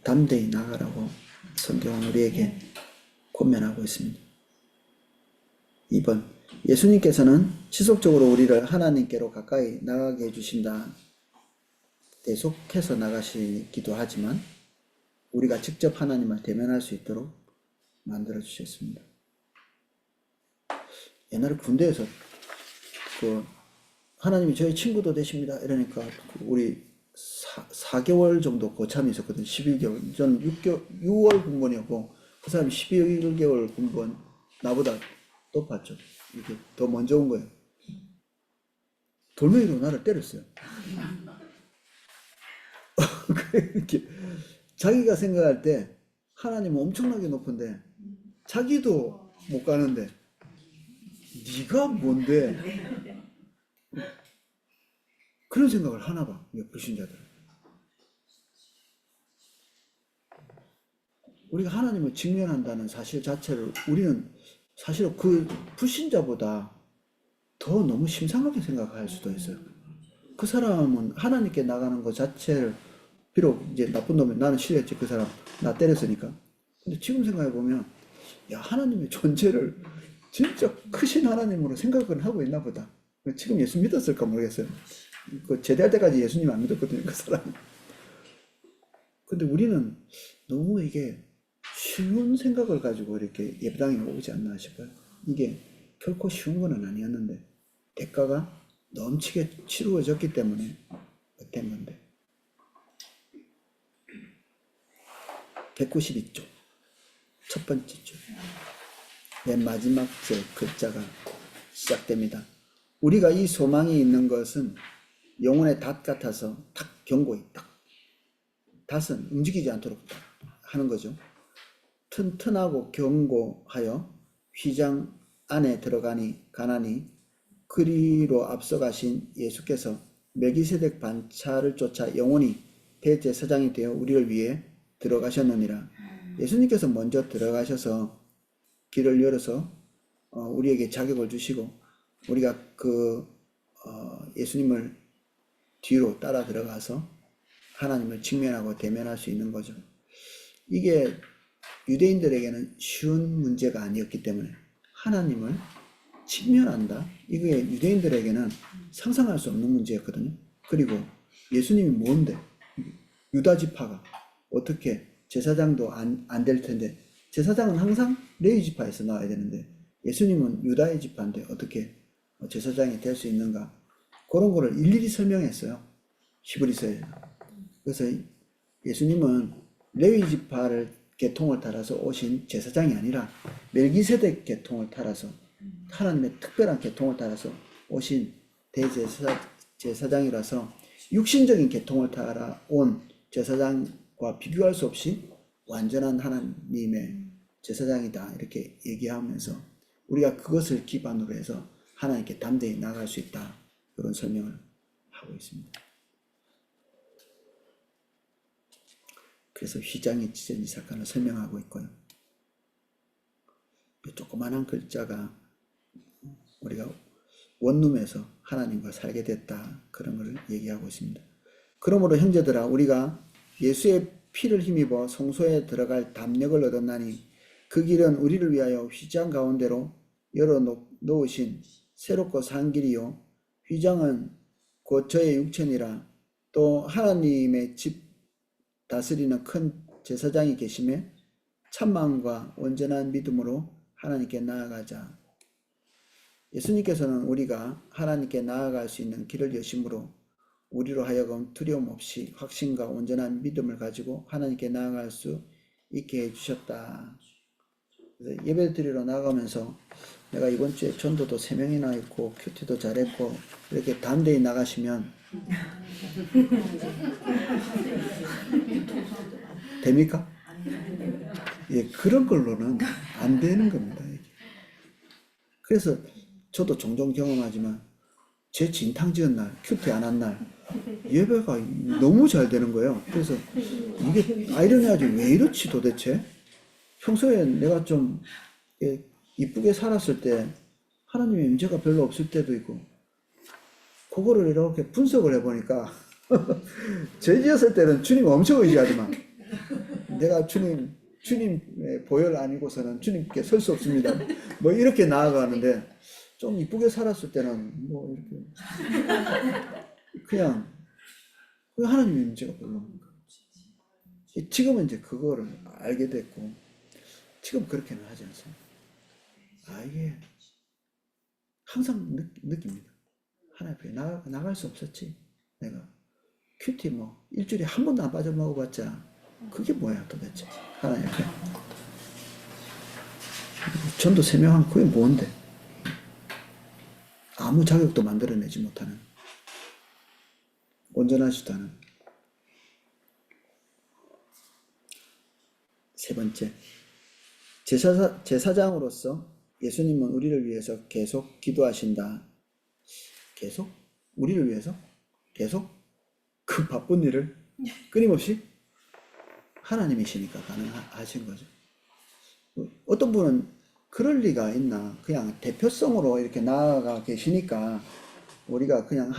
담대히 나가라고 성경은 우리에게 권면하고 있습니다. 2번. 예수님께서는 지속적으로 우리를 하나님께로 가까이 나가게 해주신다. 계속해서 나가시기도 하지만 우리가 직접 하나님을 대면할 수 있도록 만들어 주셨습니다. 옛날에 군대에서 하나님이 저희 친구도 되십니다 이러니까 우리 4개월 정도 고참이 있었거든요. 11개월. 전 6월 군번이었고 그 사람이 11개월 군번. 나보다 높았죠. 이게 더 먼저 온 거예요. 돌멩이로 나를 때렸어요. 이렇게 자기가 생각할 때 하나님은 엄청나게 높은데 자기도 못 가는데 네가 뭔데? 그런 생각을 하나 봐. 불신자들. 우리가 하나님을 직면한다는 사실 자체를 우리는 사실 그 불신자보다 더 너무 심상하게 생각할 수도 있어요. 그 사람은 하나님께 나가는 것 자체를 비록 이제 나쁜 놈이 나는 싫어했지 그 사람 나 때렸으니까. 근데 지금 생각해 보면 야 하나님의 존재를 진짜 크신 하나님으로 생각을 하고 있나 보다. 지금 예수 믿었을까 모르겠어요. 그 제대할 때까지 예수님 안 믿었거든요 그 사람. 근데 우리는 너무 이게 쉬운 생각을 가지고 이렇게 예배당에 오지 않나 싶어요. 이게 결코 쉬운 건 아니었는데 대가가 넘치게 치루어졌기 때문에 된 건데. 192쪽 첫 번째 줄 맨 마지막 줄 글자가 시작됩니다. 우리가 이 소망이 있는 것은 영혼의 닷 같아서 탁 견고히 딱 닷은 움직이지 않도록 하는 거죠. 튼튼하고 견고하여 휘장 안에 가나니 그리로 앞서가신 예수께서 멜기세덱 반차를 쫓아 영원히 대제사장이 되어 우리를 위해 들어가셨느니라. 예수님께서 먼저 들어가셔서 길을 열어서 우리에게 자격을 주시고 우리가 예수님을 뒤로 따라 들어가서 하나님을 직면하고 대면할 수 있는 거죠. 이게 유대인들에게는 쉬운 문제가 아니었기 때문에 하나님을 직면한다. 이게 유대인들에게는 상상할 수 없는 문제였거든요. 그리고 예수님이 뭔데? 유다 지파가 어떻게 제사장도 안 될 텐데 제사장은 항상 레위 지파에서 나와야 되는데 예수님은 유다의 지파인데 어떻게 제사장이 될 수 있는가? 그런 거를 일일이 설명했어요. 히브리서에. 그래서 예수님은 레위 지파를 계통을 따라서 오신 제사장이 아니라 멜기세덱 계통을 따라서 하나님의 특별한 계통을 따라서 오신 대제사장이라서 육신적인 계통을 따라 온 제사장과 비교할 수 없이 완전한 하나님의 제사장이다 이렇게 얘기하면서 우리가 그것을 기반으로 해서 하나님께 담대히 나아갈 수 있다 그런 설명을 하고 있습니다. 그래서 휘장이 찢어진 사건을 설명하고 있고요. 이 조그만한 글자가 우리가 원룸에서 하나님과 살게 됐다 그런 걸 얘기하고 있습니다. 그러므로 형제들아 우리가 예수의 피를 힘입어 성소에 들어갈 담력을 얻었나니 그 길은 우리를 위하여 휘장 가운데로 열어 놓으신 새롭고 산 길이요 휘장은 곧 저의 육체니라. 또 하나님의 집 다스리는 큰 제사장이 계심에 참마음과 온전한 믿음으로 하나님께 나아가자. 예수님께서는 우리가 하나님께 나아갈 수 있는 길을 여심으로 우리로 하여금 두려움 없이 확신과 온전한 믿음을 가지고 하나님께 나아갈 수 있게 해주셨다. 예배 드리러 나가면서 내가 이번 주에 전도도 3명이나 했고 큐티도 잘했고 이렇게 담대히 나가시면 됩니까? 예, 그런 걸로는 안 되는 겁니다. 그래서 저도 종종 경험하지만 제 진탕 지은 날, 큐티 안 한 날 예배가 너무 잘 되는 거예요. 그래서 이게 아이러니하지 왜 이렇지 도대체? 평소에 내가 좀 이쁘게 살았을 때 하나님의 임재가 별로 없을 때도 있고 그거를 이렇게 분석을 해보니까 죄 지었을 때는 주님 엄청 의지하지만 내가 주님의 보혈 아니고서는 주님께 설 수 없습니다. 뭐 이렇게 나아가는데 좀 이쁘게 살았을 때는 뭐 이렇게 그냥 하나님의 임재가 별로 없는 거예요. 지금은 이제 그거를 알게 됐고 지금 그렇게는 하지 않습니다. 이게 항상 느낍니다. 하나님 앞에 나갈 수 없었지. 내가 큐티 뭐 일주일에 한 번도 안 빠져먹어봤자 그게 뭐야 도대체. 하나님 앞에 전도 3명 그게 뭔데. 아무 자격도 만들어내지 못하는 온전하지도 않은. 세 번째, 제사장으로서 예수님은 우리를 위해서 계속 기도하신다. 계속? 우리를 위해서? 계속? 그 바쁜 일을 끊임없이 하나님이시니까 가능하신 거죠. 어떤 분은 그럴 리가 있나? 그냥 대표성으로 이렇게 나아가 계시니까 우리가 그냥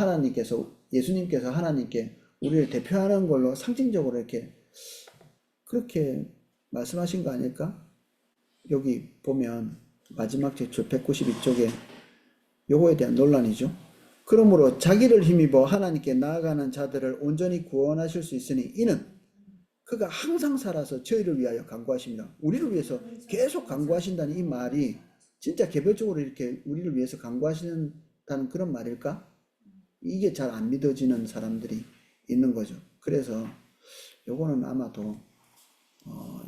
예수님께서 하나님께 우리를 대표하는 걸로 상징적으로 이렇게 그렇게 말씀하신 거 아닐까? 여기 보면 마지막 제출 192쪽에 요거에 대한 논란이죠. 그러므로 자기를 힘입어 하나님께 나아가는 자들을 온전히 구원하실 수 있으니 이는 그가 항상 살아서 저희를 위하여 간구하십니다. 우리를 위해서 계속 간구하신다는 이 말이 진짜 개별적으로 이렇게 우리를 위해서 간구하신다는 그런 말일까? 이게 잘 안 믿어지는 사람들이 있는 거죠. 그래서 요거는 아마도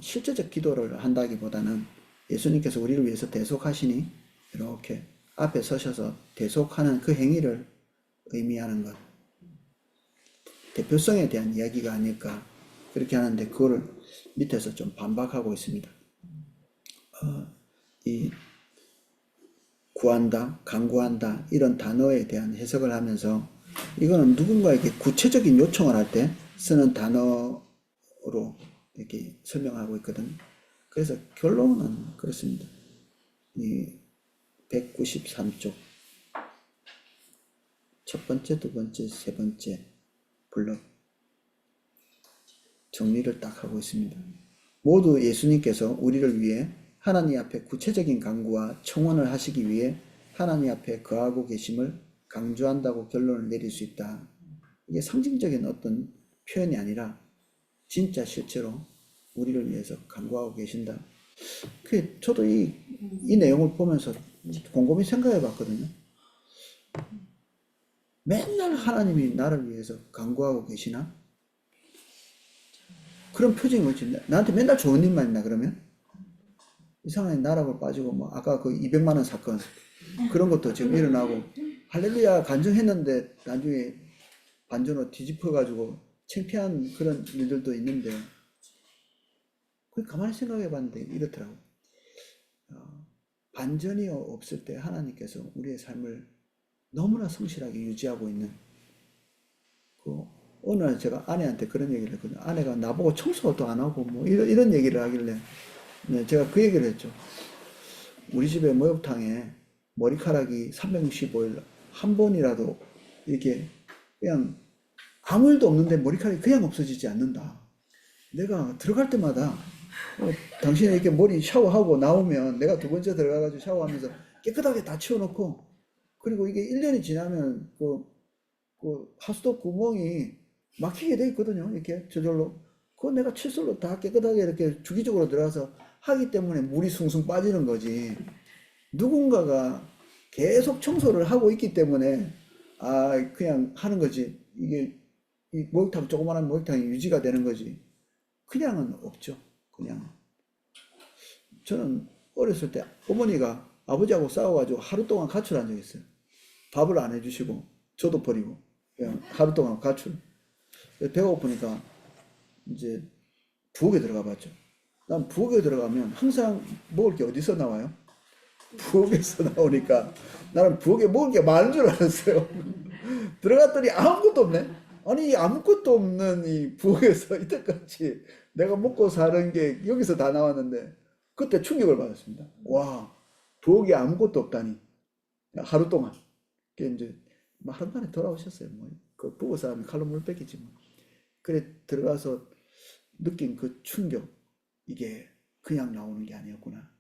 실제적 기도를 한다기보다는 예수님께서 우리를 위해서 대속하시니 이렇게 앞에 서셔서 대속하는 그 행위를 의미하는 것, 대표성에 대한 이야기가 아닐까 그렇게 하는데 그거를 밑에서 좀 반박하고 있습니다. 이 구한다, 간구한다 이런 단어에 대한 해석을 하면서 이거는 누군가에게 구체적인 요청을 할 때 쓰는 단어로 이렇게 설명하고 있거든요. 그래서 결론은 그렇습니다. 이 193쪽 첫 번째, 두 번째, 세 번째 블럭 정리를 딱 하고 있습니다. 모두 예수님께서 우리를 위해 하나님 앞에 구체적인 간구와 청원을 하시기 위해 하나님 앞에 거하고 계심을 강조한다고 결론을 내릴 수 있다. 이게 상징적인 어떤 표현이 아니라 진짜 실제로 우리를 위해서 간구하고 계신다. 저도 이 내용을 보면서 곰곰이 생각해 봤거든요. 맨날 하나님이 나를 위해서 간구하고 계시나? 그런 표정이 뭐지? 나한테 맨날 좋은 일만 있나 그러면? 이상하게 나락으로 빠지고 뭐 아까 그 200만 원 사건 그런 것도 지금 일어나고 할렐루야 간증했는데 나중에 반전으로 뒤집어 가지고 창피한 그런 일들도 있는데 그 가만히 생각해 봤는데 이렇더라고. 반전이 없을 때 하나님께서 우리의 삶을 너무나 성실하게 유지하고 있는 그 어느 날 제가 아내한테 그런 얘기를 했거든요. 아내가 나보고 청소도 안 하고 뭐 이런 얘기를 하길래 네, 제가 그 얘기를 했죠. 우리 집에 목욕탕에 머리카락이 365일 한 번이라도 이렇게 그냥 아무 일도 없는데 머리카락이 그냥 없어지지 않는다. 내가 들어갈 때마다 당신이 이렇게 머리 샤워하고 나오면 내가 두 번째 들어가가지고 샤워하면서 깨끗하게 다 치워놓고 그리고 이게 1년이 지나면 그 하수도 구멍이 막히게 돼 있거든요. 이렇게 저절로. 그거 내가 칫솔로 다 깨끗하게 이렇게 주기적으로 들어가서 하기 때문에 물이 숭숭 빠지는 거지. 누군가가 계속 청소를 하고 있기 때문에 그냥 하는 거지. 이게 이 목욕탕 조그마한 목욕탕이 유지가 되는 거지. 그냥은 없죠. 그냥. 저는 어렸을 때 어머니가 아버지하고 싸워가지고 하루 동안 가출한 적이 있어요. 밥을 안 해주시고 저도 버리고 그냥 하루 동안 가출. 배가 고프니까 이제 부엌에 들어가 봤죠. 난 부엌에 들어가면 항상 먹을 게 어디서 나와요? 부엌에서 나오니까 나는 부엌에 먹을 게 많은 줄 알았어요. 들어갔더니 아무것도 없네. 아니 아무것도 없는 이 부엌에서 이때까지 내가 먹고 사는 게 여기서 다 나왔는데 그때 충격을 받았습니다. 와, 부엌에 아무것도 없다니. 하루 동안. 그게 이제 하루 만에 돌아오셨어요. 뭐. 그 부엌 사람이 칼로 물 뺏기지 뭐. 그래 들어가서 느낀 그 충격. 이게 그냥 나오는 게 아니었구나.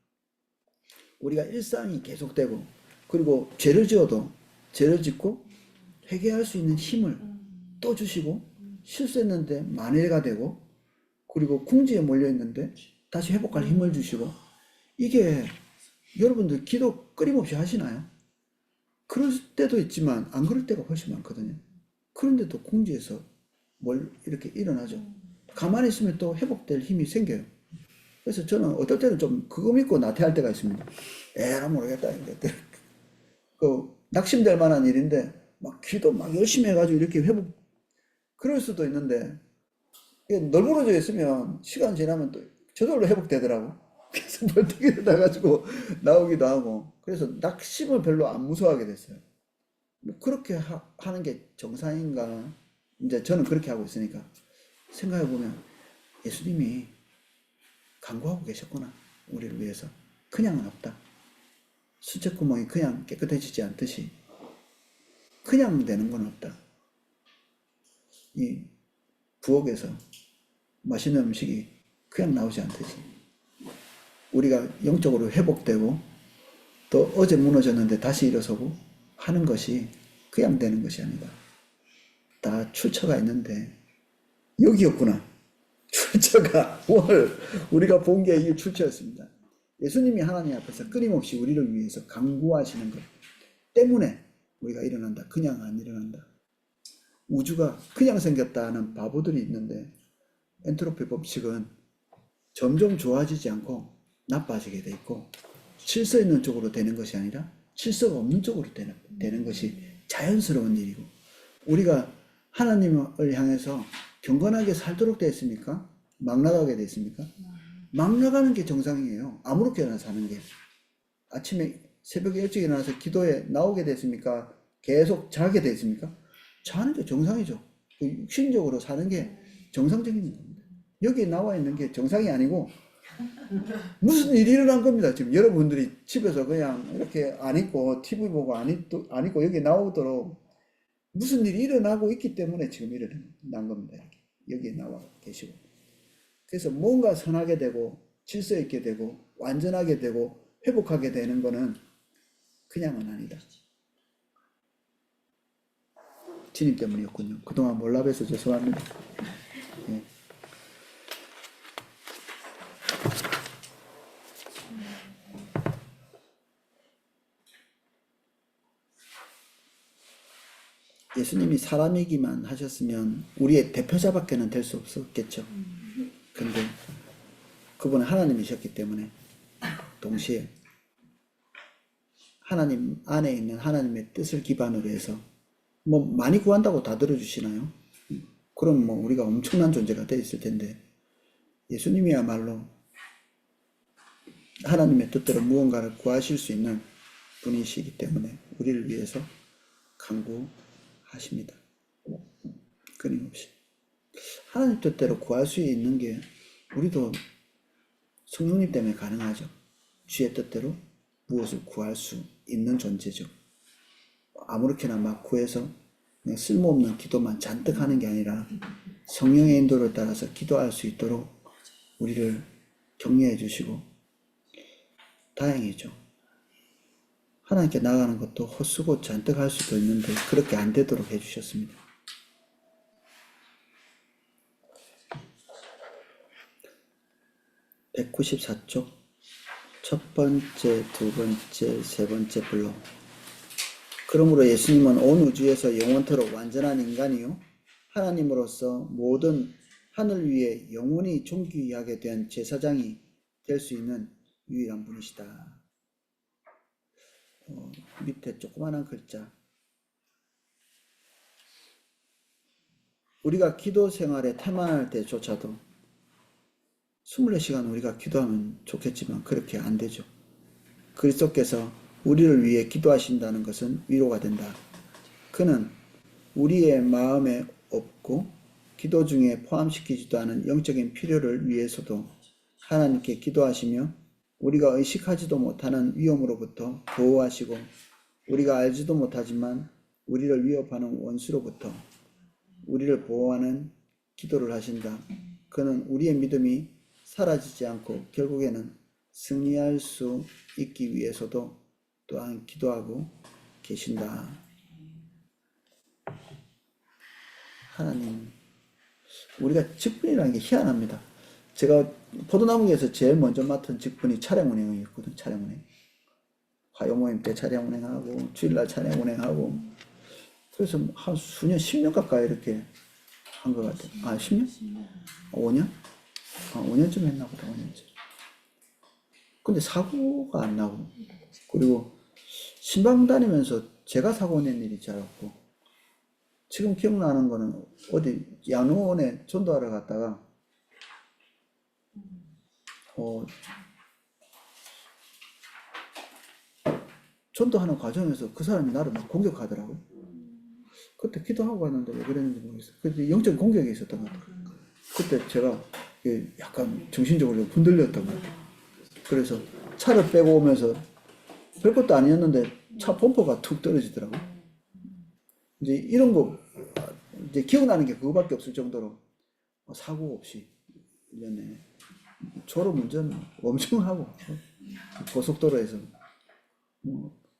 우리가 일상이 계속되고 그리고 죄를 지어도 죄를 짓고 회개할 수 있는 힘을 또 주시고 실수했는데 만회가 되고 그리고 궁지에 몰려있는데 다시 회복할 힘을 주시고 이게 여러분들 기도 끊임없이 하시나요? 그럴 때도 있지만 안 그럴 때가 훨씬 많거든요. 그런데도 궁지에서 뭘 이렇게 일어나죠. 가만히 있으면 또 회복될 힘이 생겨요. 그래서 저는 어떨 때는 좀 그거 믿고 나태할 때가 있습니다. 에라 모르겠다. 그 낙심될 만한 일인데 막 기도 막 열심히 해가지고 이렇게 회복 그럴 수도 있는데 널브러져 있으면 시간 지나면 또 저절로 회복되더라고. 그래서 벌떡이 나가지고 나오기도 하고 그래서 낙심을 별로 안 무서워하게 됐어요. 뭐 그렇게 하는 게 정상인가? 이제 저는 그렇게 하고 있으니까 생각해 보면 예수님이 간구하고 계셨구나. 우리를 위해서. 그냥은 없다. 수채구멍이 그냥 깨끗해지지 않듯이 그냥 되는 건 없다. 이 부엌에서 맛있는 음식이 그냥 나오지 않듯이 우리가 영적으로 회복되고 또 어제 무너졌는데 다시 일어서고 하는 것이 그냥 되는 것이 아니다. 다 출처가 있는데 여기였구나. 출처가 오늘 우리가 본 게 이 출처였습니다. 예수님이 하나님 앞에서 끊임없이 우리를 위해서 간구하시는 것 때문에 우리가 일어난다. 그냥 안 일어난다. 우주가 그냥 생겼다는 바보들이 있는데 엔트로피 법칙은 점점 좋아지지 않고 나빠지게 돼 있고 질서 있는 쪽으로 되는 것이 아니라 질서가 없는 쪽으로 되는 것이 자연스러운 일이고 우리가 하나님을 향해서 경건하게 살도록 되어 있습니까? 막 나가게 되어 있습니까? 막 나가는 게 정상이에요. 아무렇게나 사는 게. 아침에 새벽에 일찍 일어나서 기도에 나오게 됐습니까? 계속 자게 됐습니까? 자는 게 정상이죠. 육신적으로 사는 게 정상적인 겁니다. 여기 나와 있는 게 정상이 아니고 무슨 일이 일어난 겁니다. 지금 여러분들이 집에서 그냥 이렇게 안 있고 TV 보고 안 있고 여기 나오도록 무슨 일이 일어나고 있기 때문에 지금 일어난 겁니다. 여기에 나와 계시고. 그래서 뭔가 선하게 되고 질서 있게 되고 완전하게 되고 회복하게 되는 거는 그냥은 아니다. 주님 때문이었군요. 그동안 몰라봬서 죄송합니다. 예. 예수님이 사람이기만 하셨으면 우리의 대표자밖에는 될 수 없었겠죠. 근데 그분은 하나님이셨기 때문에 동시에 하나님 안에 있는 하나님의 뜻을 기반으로 해서 뭐 많이 구한다고 다 들어주시나요? 그럼 뭐 우리가 엄청난 존재가 돼 있을 텐데 예수님이야말로 하나님의 뜻대로 무언가를 구하실 수 있는 분이시기 때문에 우리를 위해서 간구하십니다. 끊임없이. 하나님 뜻대로 구할 수 있는 게 우리도 성령님 때문에 가능하죠. 주의 뜻대로 무엇을 구할 수 있는 존재죠. 아무렇게나 막 구해서 그냥 쓸모없는 기도만 잔뜩 하는 게 아니라 성령의 인도를 따라서 기도할 수 있도록 우리를 격려해 주시고 다행이죠. 하나님께 나가는 것도 헛수고 잔뜩 할 수도 있는데 그렇게 안 되도록 해주셨습니다. (194쪽) 첫 번째, 두 번째, 세 번째 블록. 그러므로 예수님은 온 우주에서 영원토록 완전한 인간이요 하나님으로서 모든 하늘 위에 영원히 존귀하게 된 제사장이 될 수 있는 유일한 분이시다. 밑에 조그마한 글자. 우리가 기도 생활에 태만할 때조차도 24시간 우리가 기도하면 좋겠지만 그렇게 안 되죠. 그리스도께서 우리를 위해 기도하신다는 것은 위로가 된다. 그는 우리의 마음에 없고 기도 중에 포함시키지도 않은 영적인 필요를 위해서도 하나님께 기도하시며 우리가 의식하지도 못하는 위험으로부터 보호하시고 우리가 알지도 못하지만 우리를 위협하는 원수로부터 우리를 보호하는 기도를 하신다. 그는 우리의 믿음이 사라지지 않고 결국에는 승리할 수 있기 위해서도 또한 기도하고 계신다. 하나님, 우리가 직분이라는 게 희한합니다. 제가 포도나무에서 제일 먼저 맡은 직분이 차량 운행이었거든. 차량 운행. 화요 모임 때 차량 운행하고 주일날 차량 운행하고 그래서 한 수년, 10년 가까이 이렇게 한 것 같아요. 아, 10년? 5년? 5년쯤 했나 보다. 5년쯤. 근데 사고가 안 나고 그리고 신방 다니면서 제가 사고 낸 일이 잘 없고 지금 기억나는 거는 어디 양로원에 전도하러 갔다가 전도하는 과정에서 그 사람이 나를 막 공격하더라고요. 그때 기도하고 갔는데 왜 그랬는지 모르겠어요. 그때 영적 공격이 있었던 것 같아요. 그때 제가 약간 정신적으로 흔들렸던 것 같아요. 그래서 차를 빼고 오면서 별것도 아니었는데 차 범퍼가 툭 떨어지더라고요. 이제 이런 거 이제 기억나는 게 그거밖에 없을 정도로 사고 없이 1년에 졸음운전 엄청 하고 고속도로에서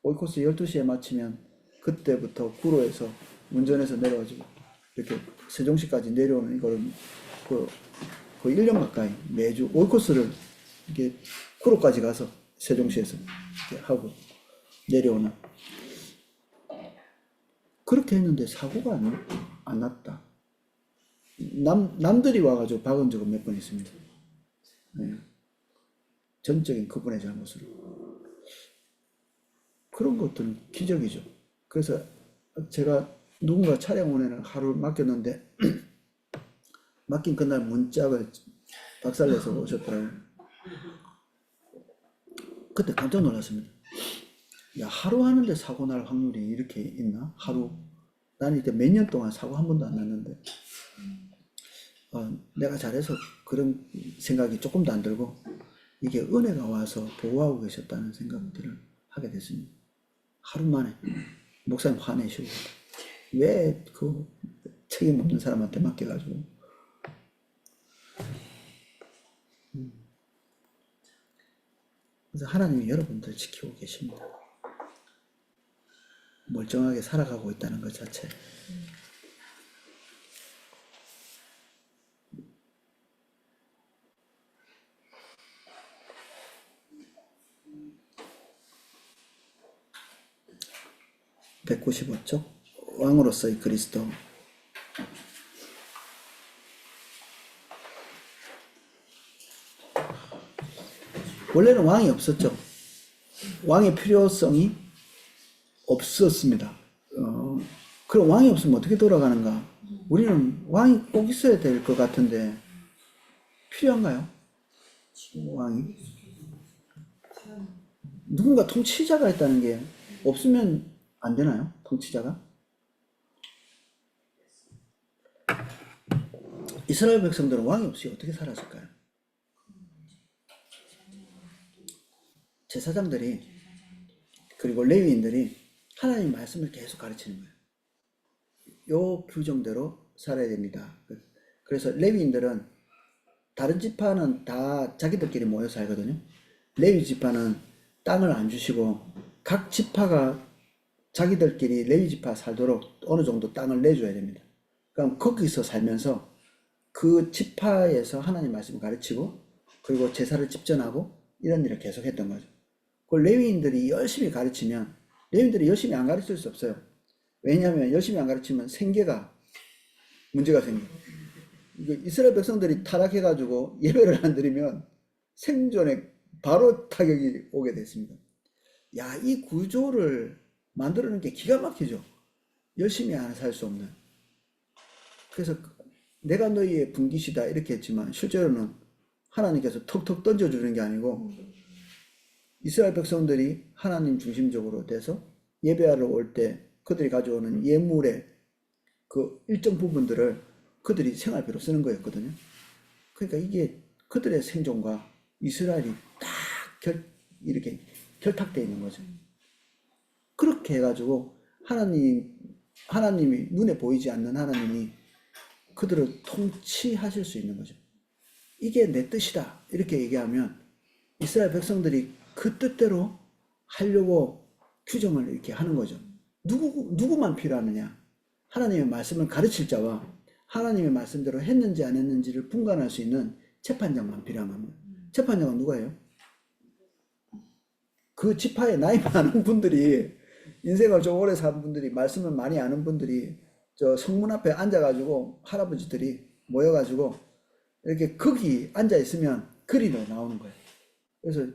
오이코스 12시에 마치면 그때부터 구로에서 운전해서 내려가지고 이렇게 세종시까지 내려오는 이거를 거의 1년 가까이 매주 오이코스를 이렇게 구로까지 가서 세종시에서 이렇게 하고 내려오는 그렇게 했는데 사고가 안 났다. 남들이 와가지고 박은 적은 몇 번 있습니다. 네. 전적인 그분의 잘못으로. 그런 것들은 기적이죠. 그래서 제가 누군가 차량 운행을 하루 맡겼는데 맡긴 그날 문짝을 박살내서 오셨더라고요. 그때 깜짝 놀랐습니다. 야, 하루 하는데 사고 날 확률이 이렇게 있나? 하루. 나는 이때 몇 년 동안 사고 한 번도 안 났는데 내가 잘해서 그런 생각이 조금도 안 들고 이게 은혜가 와서 보호하고 계셨다는 생각들을 하게 됐습니다. 하루 만에 목사님 화내시고 왜 그 책임 없는 사람한테 맡겨가지고 그래서 하나님이 여러분들 지키고 계십니다. 멀쩡하게 살아가고 있다는 것 자체. (195쪽) 왕으로서의 그리스도. 원래는 왕이 없었죠. 왕의 필요성이 없었습니다. 그럼 왕이 없으면 어떻게 돌아가는가? 우리는 왕이 꼭 있어야 될 것 같은데 필요한가요? 왕이? 누군가 통치자가 있다는 게 없으면 안 되나요? 통치자가? 이스라엘 백성들은 왕이 없이 어떻게 살았을까요? 제사장들이 그리고 레위인들이 하나님 말씀을 계속 가르치는 거예요. 요 규정대로 살아야 됩니다. 그래서 레위인들은 다른 지파는 다 자기들끼리 모여 살거든요. 레위 지파는 땅을 안 주시고 각 지파가 자기들끼리 레위 지파 살도록 어느 정도 땅을 내줘야 됩니다. 그럼 거기서 살면서 그 지파에서 하나님 말씀을 가르치고 그리고 제사를 집전하고 이런 일을 계속 했던 거죠. 그 레위인들이 열심히 가르치면 레위인들이 열심히 안 가르칠 수 없어요. 왜냐하면 열심히 안 가르치면 생계가 문제가 생겨요. 이스라엘 백성들이 타락해가지고 예배를 안 드리면 생존에 바로 타격이 오게 됐습니다. 야, 이 구조를 만들어놓은 게 기가 막히죠. 열심히 안 살 수 없는. 그래서 내가 너희의 분깃이다 이렇게 했지만 실제로는 하나님께서 톡톡 던져주는 게 아니고 이스라엘 백성들이 하나님 중심적으로 돼서 예배하러 올 때 그들이 가져오는 예물의 그 일정 부분들을 그들이 생활비로 쓰는 거였거든요. 그러니까 이게 그들의 생존과 이스라엘이 딱 이렇게 결탁되어 있는 거죠. 그렇게 해가지고 하나님이 눈에 보이지 않는 하나님이 그들을 통치하실 수 있는 거죠. 이게 내 뜻이다 이렇게 얘기하면 이스라엘 백성들이 그 뜻대로 하려고 규정을 이렇게 하는 거죠. 누구만 필요하느냐? 하나님의 말씀을 가르칠 자와 하나님의 말씀대로 했는지 안 했는지를 분간할 수 있는 재판장만 필요한 겁니다. 재판장은 누가예요? 그 지파에 나이 많은 분들이 인생을 좀 오래 산 분들이 말씀을 많이 아는 분들이 저 성문 앞에 앉아가지고 할아버지들이 모여가지고 이렇게 거기 앉아 있으면 글이 나오는 거예요. 그래서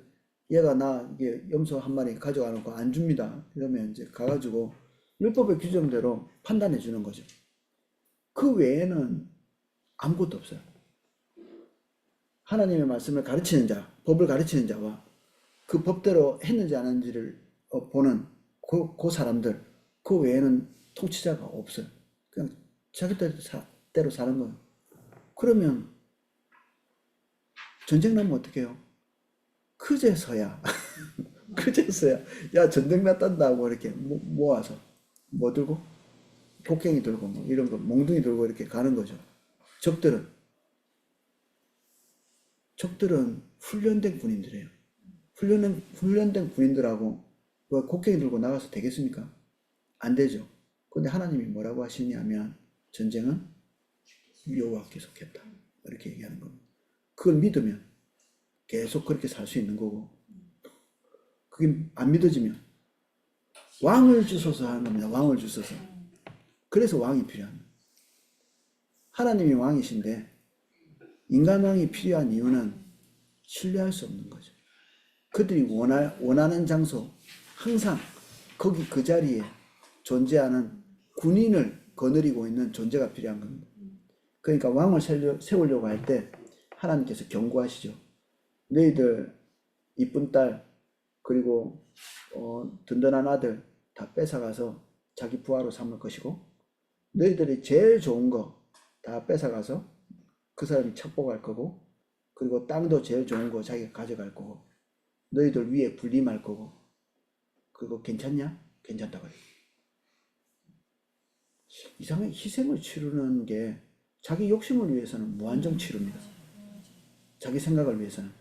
얘가 나 이게 염소 한 마리 가져가 놓고 안 줍니다. 이러면 이제 가가지고 율법의 규정대로 판단해 주는 거죠. 그 외에는 아무것도 없어요. 하나님의 말씀을 가르치는 자, 법을 가르치는 자와 그 법대로 했는지 안 했는지를 보는 그 사람들, 그 외에는 통치자가 없어요. 그냥 자기 대로 사는 거예요. 그러면 전쟁 나면 어떻게 해요? 그제서야 야 전쟁 났단다고 이렇게 모아서 뭐 들고 폭행이 들고 뭐 이런 거 몽둥이 들고 이렇게 가는 거죠. 적들은 훈련된 군인들이에요. 훈련된 군인들하고 뭐 곡괭이 들고 나가서 되겠습니까? 안 되죠. 근데 하나님이 뭐라고 하시냐면 전쟁은 여호와께서 했다 이렇게 얘기하는 겁니다. 그걸 믿으면 계속 그렇게 살 수 있는 거고, 그게 안 믿어지면 왕을 주소서 하는 겁니다. 왕을 주소서. 그래서 왕이 필요합니다. 하나님이 왕이신데 인간 왕이 필요한 이유는 신뢰할 수 없는 거죠. 그들이 원하는 장소, 항상 거기 그 자리에 존재하는 군인을 거느리고 있는 존재가 필요한 겁니다. 그러니까 왕을 세우려고 할 때 하나님께서 경고하시죠. 너희들 이쁜 딸 그리고 든든한 아들 다 뺏어가서 자기 부하로 삼을 것이고, 너희들이 제일 좋은 거 다 뺏어가서 그 사람이 첩보할 거고, 그리고 땅도 제일 좋은 거 자기가 가져갈 거고, 너희들 위에 군림할 거고, 그거 괜찮냐? 괜찮다고 해요. 이상하게 희생을 치르는 게 자기 욕심을 위해서는 무한정 치릅니다. 자기 생각을 위해서는.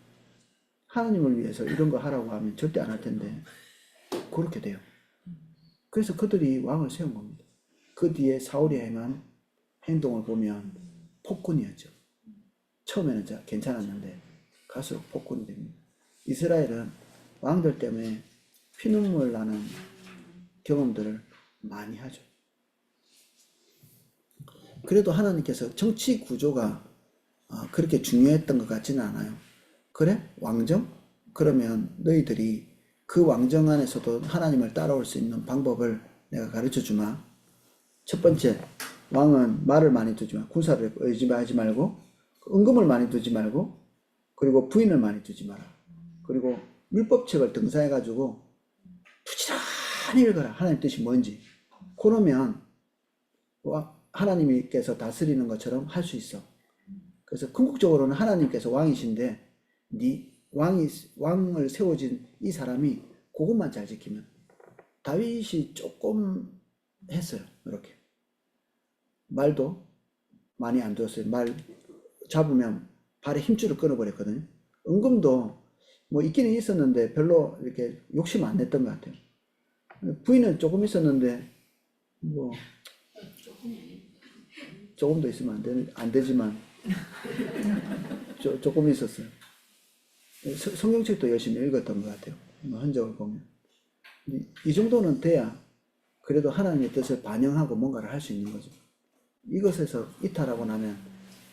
하나님을 위해서 이런 거 하라고 하면 절대 안 할 텐데 그렇게 돼요. 그래서 그들이 왕을 세운 겁니다. 그 뒤에 사울이 행한 행동을 보면 폭군이었죠. 처음에는 괜찮았는데 갈수록 폭군이 됩니다. 이스라엘은 왕들 때문에 피눈물 나는 경험들을 많이 하죠. 그래도 하나님께서 정치 구조가 그렇게 중요했던 것 같지는 않아요. 그래? 왕정? 그러면 너희들이 그 왕정 안에서도 하나님을 따라올 수 있는 방법을 내가 가르쳐 주마. 첫 번째, 왕은 말을 많이 두지 마. 군사를 의지하지 말고, 은금을 많이 두지 말고, 그리고 부인을 많이 두지 마라. 그리고 율법책을 등사해가지고 부지런히 읽어라. 하나님 뜻이 뭔지. 그러면 하나님께서 다스리는 것처럼 할 수 있어. 그래서 궁극적으로는 하나님께서 왕이신데 왕을 세워진 이 사람이 그것만 잘 지키면. 다윗이 조금 했어요. 이렇게 말도 많이 안 두었어요. 말 잡으면 발에 힘줄을 끊어버렸거든요. 은금도 뭐 있기는 있었는데 별로 이렇게 욕심 안 냈던 것 같아요. 부인은 조금 있었는데 뭐 조금도 있으면 안 되지만 조금 있었어요. 성경책도 열심히 읽었던 것 같아요. 흔적을 보면. 이 정도는 돼야 그래도 하나님의 뜻을 반영하고 뭔가를 할 수 있는 거죠. 이것에서 이탈하고 나면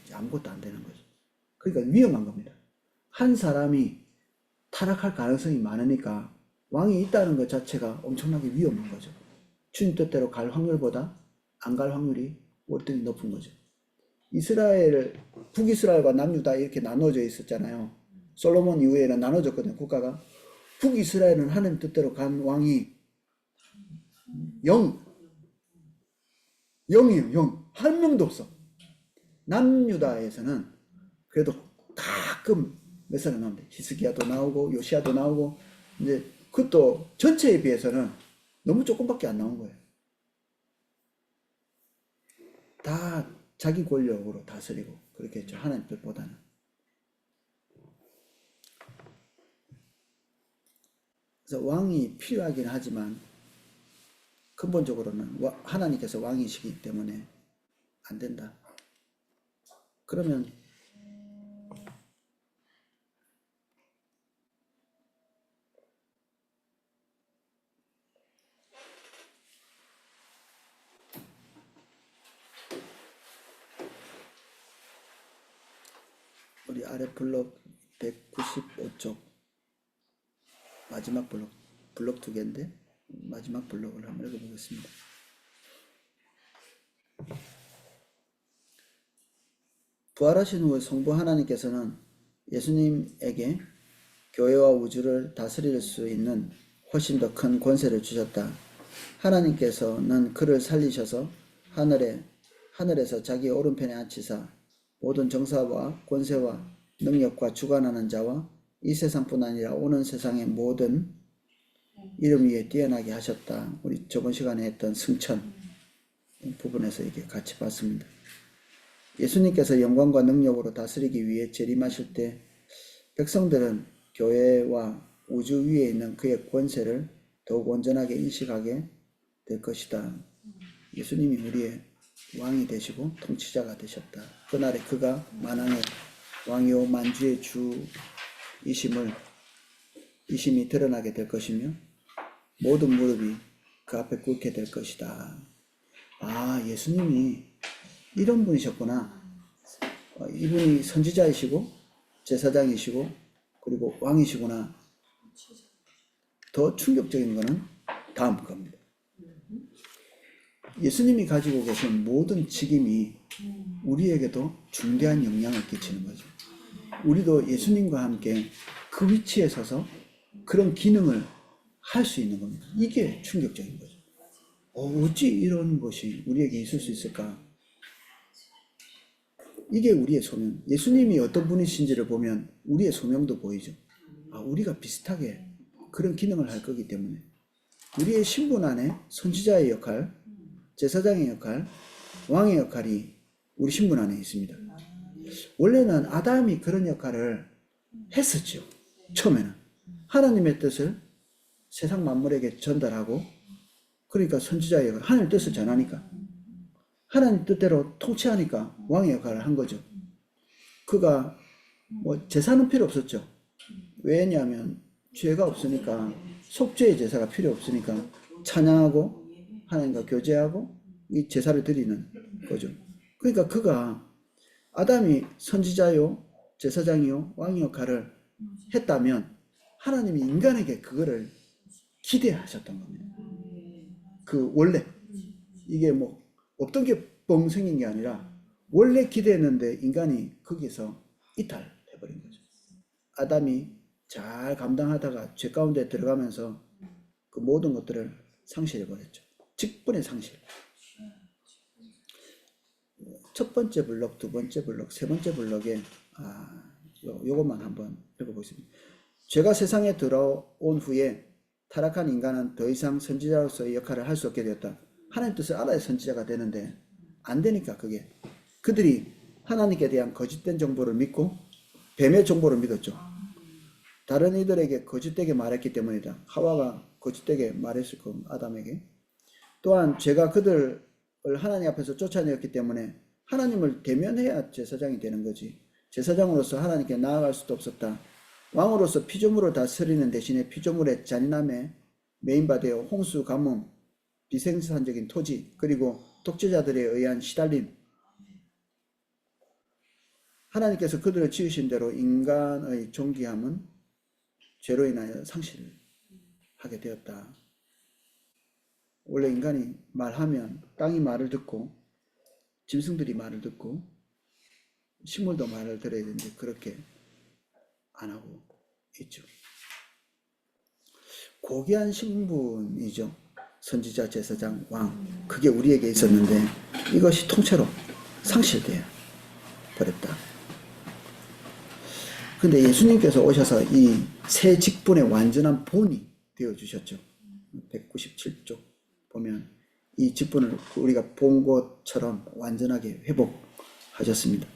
이제 아무것도 안 되는 거죠. 그러니까 위험한 겁니다. 한 사람이 타락할 가능성이 많으니까 왕이 있다는 것 자체가 엄청나게 위험한 거죠. 주님 뜻대로 갈 확률보다 안 갈 확률이 월등히 높은 거죠. 북이스라엘과 남유다 이렇게 나눠져 있었잖아요. 솔로몬 이후에는 나눠졌거든요, 국가가. 북이스라엘은 하나님 뜻대로 간 왕이 0이에요. 한 명도 없어. 남유다에서는 그래도 가끔 몇 사람 나오는데 히스기야도 나오고 요시야도 나오고, 이제 그것도 전체에 비해서는 너무 조금밖에 안 나온 거예요. 다 자기 권력으로 다스리고 그렇게 했죠. 하나님 뜻보다는. 그래서 왕이 필요하긴 하지만 근본적으로는 하나님께서 왕이시기 때문에 안 된다. 그러면 우리 아래 블록 195쪽 마지막 블록 두 개인데 마지막 블록을 한번 읽어보겠습니다. 부활하신 후 성부 하나님께서는 예수님에게 교회와 우주를 다스릴 수 있는 훨씬 더 큰 권세를 주셨다. 하나님께서는 그를 살리셔서 하늘에서 자기 오른편에 앉히사 모든 정사와 권세와 능력과 주관하는 자와 이 세상뿐 아니라 오는 세상의 모든 이름 위에 뛰어나게 하셨다. 우리 저번 시간에 했던 승천 부분에서 이게 같이 봤습니다. 예수님께서 영광과 능력으로 다스리기 위해 재림하실 때 백성들은 교회와 우주 위에 있는 그의 권세를 더욱 온전하게 인식하게 될 것이다. 예수님이 우리의 왕이 되시고 통치자가 되셨다. 그날에 그가 만왕의 왕이요 만주의 주이심이 드러나게 될 것이며 모든 무릎이 그 앞에 꿇게 될 것이다. 아, 예수님이 이런 분이셨구나. 이분이 선지자이시고 제사장이시고 그리고 왕이시구나. 더 충격적인 것은 다음 겁니다. 예수님이 가지고 계신 모든 직임이 우리에게도 중대한 영향을 끼치는 거죠. 우리도 예수님과 함께 그 위치에 서서 그런 기능을 할 수 있는 겁니다. 이게 충격적인 거죠. 어찌 이런 것이 우리에게 있을 수 있을까? 이게 우리의 소명. 예수님이 어떤 분이신지를 보면 우리의 소명도 보이죠. 아, 우리가 비슷하게 그런 기능을 할 거기 때문에 우리의 신분 안에 선지자의 역할, 제사장의 역할, 왕의 역할이 우리 신분 안에 있습니다. 원래는 아담이 그런 역할을 했었죠. 처음에는 하나님의 뜻을 세상 만물에게 전달하고, 그러니까 선지자의 역할, 하나님의 뜻을 전하니까 하나님 뜻대로 통치하니까 왕의 역할을 한 거죠. 그가 뭐 제사는 필요 없었죠. 왜냐하면 죄가 없으니까, 속죄의 제사가 필요 없으니까 찬양하고 하나님과 교제하고 이 제사를 드리는 거죠. 그러니까 그가 아담이 선지자요 제사장이요 왕의 역할을 했다면 하나님이 인간에게 그거를 기대하셨던 겁니다. 그 원래 이게 뭐 없던 게 뻥 생긴 게 아니라 원래 기대했는데 인간이 거기서 이탈해버린 거죠. 아담이 잘 감당하다가 죄 가운데 들어가면서 그 모든 것들을 상실해버렸죠. 직분의 상실. 첫 번째 블록, 두 번째 블록, 세 번째 블록에 요것만 한번 읽어보겠습니다. 죄가 세상에 들어온 후에 타락한 인간은 더 이상 선지자로서의 역할을 할 수 없게 되었다. 하나님 뜻을 알아야 선지자가 되는데 안 되니까 그게. 그들이 하나님께 대한 거짓된 정보를 믿고 뱀의 정보를 믿었죠. 다른 이들에게 거짓되게 말했기 때문이다. 하와가 거짓되게 말했을 겁니다. 아담에게. 또한 죄가 그들을 하나님 앞에서 쫓아내었기 때문에 하나님을 대면해야 제사장이 되는 거지. 제사장으로서 하나님께 나아갈 수도 없었다. 왕으로서 피조물을 다스리는 대신에 피조물의 잔인함에 메인바되어 홍수, 가뭄, 비생산적인 토지, 그리고 독재자들에 의한 시달림. 하나님께서 그들을 지으신 대로 인간의 존귀함은 죄로 인하여 상실하게 되었다. 원래 인간이 말하면 땅이 말을 듣고 짐승들이 말을 듣고 식물도 말을 들어야 되는데 그렇게 안 하고 있죠. 고귀한 신분이죠. 선지자, 제사장, 왕. 그게 우리에게 있었는데 이것이 통째로 상실되어 버렸다. 근데 예수님께서 오셔서 이 새 직분의 완전한 본이 되어주셨죠. 197쪽 보면 이 직분을 우리가 본 것처럼 완전하게 회복하셨습니다.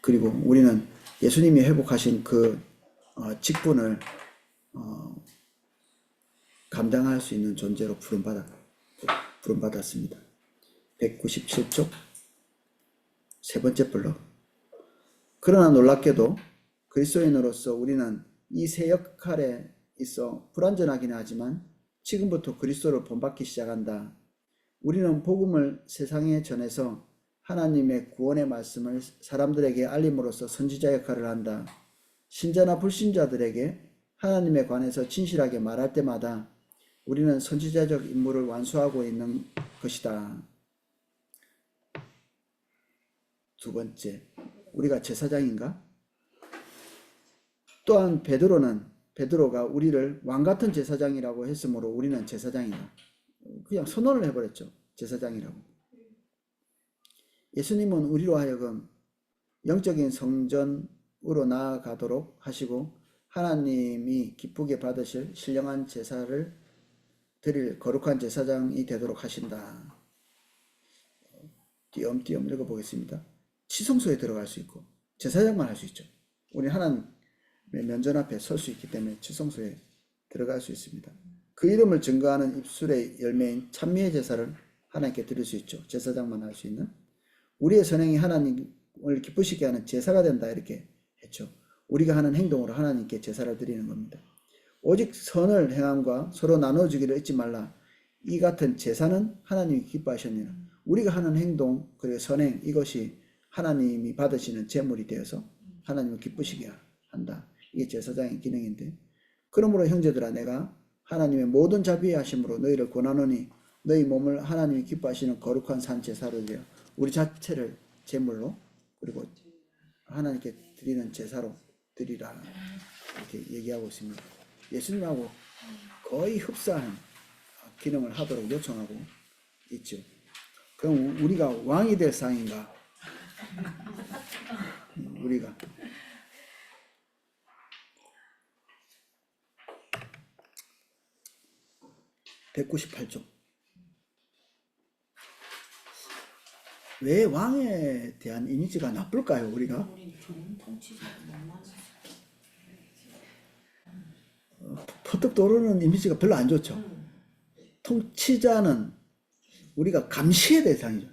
그리고 우리는 예수님이 회복하신 그 직분을 감당할 수 있는 존재로 부름받았습니다. 197쪽 세 번째 블록. 그러나 놀랍게도 그리스도인으로서 우리는 이 새 역할에 있어 불완전하긴 하지만 지금부터 그리스도를 본받기 시작한다. 우리는 복음을 세상에 전해서 하나님의 구원의 말씀을 사람들에게 알림으로써 선지자 역할을 한다. 신자나 불신자들에게 하나님에 관해서 진실하게 말할 때마다 우리는 선지자적 임무를 완수하고 있는 것이다. 두 번째, 우리가 제사장인가? 또한 베드로가 우리를 왕같은 제사장이라고 했으므로 우리는 제사장이다. 그냥 선언을 해버렸죠. 제사장이라고. 예수님은 우리로 하여금 영적인 성전으로 나아가도록 하시고 하나님이 기쁘게 받으실 신령한 제사를 드릴 거룩한 제사장이 되도록 하신다. 띄엄띄엄 읽어보겠습니다. 치성소에 들어갈 수 있고 제사장만 할 수 있죠. 우리 하나님의 면전 앞에 설 수 있기 때문에 치성소에 들어갈 수 있습니다. 그 이름을 증거하는 입술의 열매인 찬미의 제사를 하나님께 드릴 수 있죠. 제사장만 할 수 있는. 우리의 선행이 하나님을 기쁘시게 하는 제사가 된다 이렇게 했죠. 우리가 하는 행동으로 하나님께 제사를 드리는 겁니다. 오직 선을 행함과 서로 나눠주기를 잊지 말라. 이 같은 제사는 하나님이 기뻐하셨느니라. 우리가 하는 행동 그리고 선행 이것이 하나님이 받으시는 제물이 되어서 하나님을 기쁘시게 한다. 이게 제사장의 기능인데, 그러므로 형제들아 내가 하나님의 모든 자비의 하심으로 너희를 권하노니 너희 몸을 하나님이 기뻐하시는 거룩한 산 제사로 되어 우리 자체를 제물로 그리고 하나님께 드리는 제사로 드리라 이렇게 얘기하고 있습니다. 예수님하고 거의 흡사한 기능을 하도록 요청하고 있죠. 그럼 우리가 왕이 될 상인가? 우리가 198쪽. 왜 왕에 대한 이미지가 나쁠까요, 우리가? 퍼뜩 떠오르는 이미지가 별로 안 좋죠. 통치자는 우리가 감시의 대상이죠.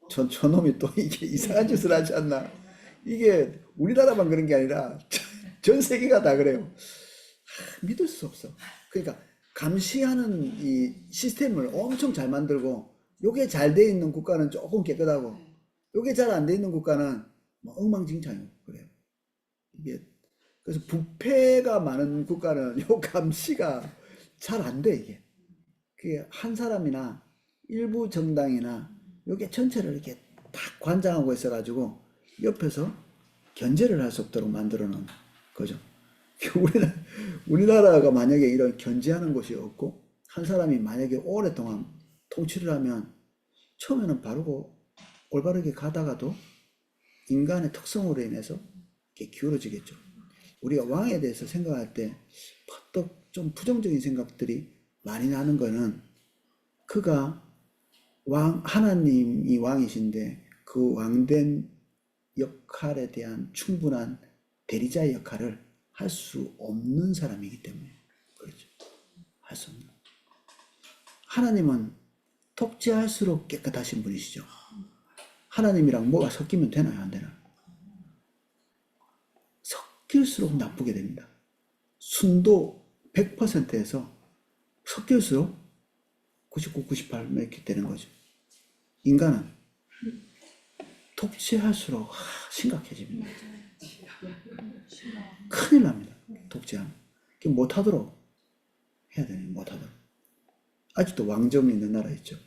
저놈이 또 이게 이상한 짓을 하지 않나. 이게 우리나라만 그런 게 아니라 전 세계가 다 그래요. 믿을 수 없어. 그러니까 감시하는 이 시스템을 엄청 잘 만들고 요게 잘 돼 있는 국가는 조금 깨끗하고 요게 잘 안 돼 있는 국가는 뭐 엉망진창이에요. 그래요. 이게 그래서 부패가 많은 국가는 요 감시가 잘 안 돼, 이게. 그게 한 사람이나 일부 정당이나 요게 전체를 이렇게 딱 관장하고 있어가지고 옆에서 견제를 할 수 없도록 만들어 놓은 거죠. 우리나라가 만약에 이런 견제하는 곳이 없고 한 사람이 만약에 오랫동안 통치를 하면 처음에는 바르고 올바르게 가다가도 인간의 특성으로 인해서 이렇게 기울어지겠죠. 우리가 왕에 대해서 생각할 때 퍼뜩 좀 부정적인 생각들이 많이 나는 거는 그가 하나님이 왕이신데 그 왕된 역할에 대한 충분한 대리자의 역할을 할 수 없는 사람이기 때문에 그렇죠. 할 수 없는. 하나님은 독재할수록 깨끗하신 분이시죠. 하나님이랑 뭐가 섞이면 되나요, 안 되나요? 섞일수록 나쁘게 됩니다. 순도 100%에서 섞일수록 99, 98 이렇게 되는 거죠. 인간은 독재할수록 심각해집니다. 큰일 납니다. 독재하면. 못하도록 해야 되네요. 못하도록. 아직도 왕정 있는 나라 있죠.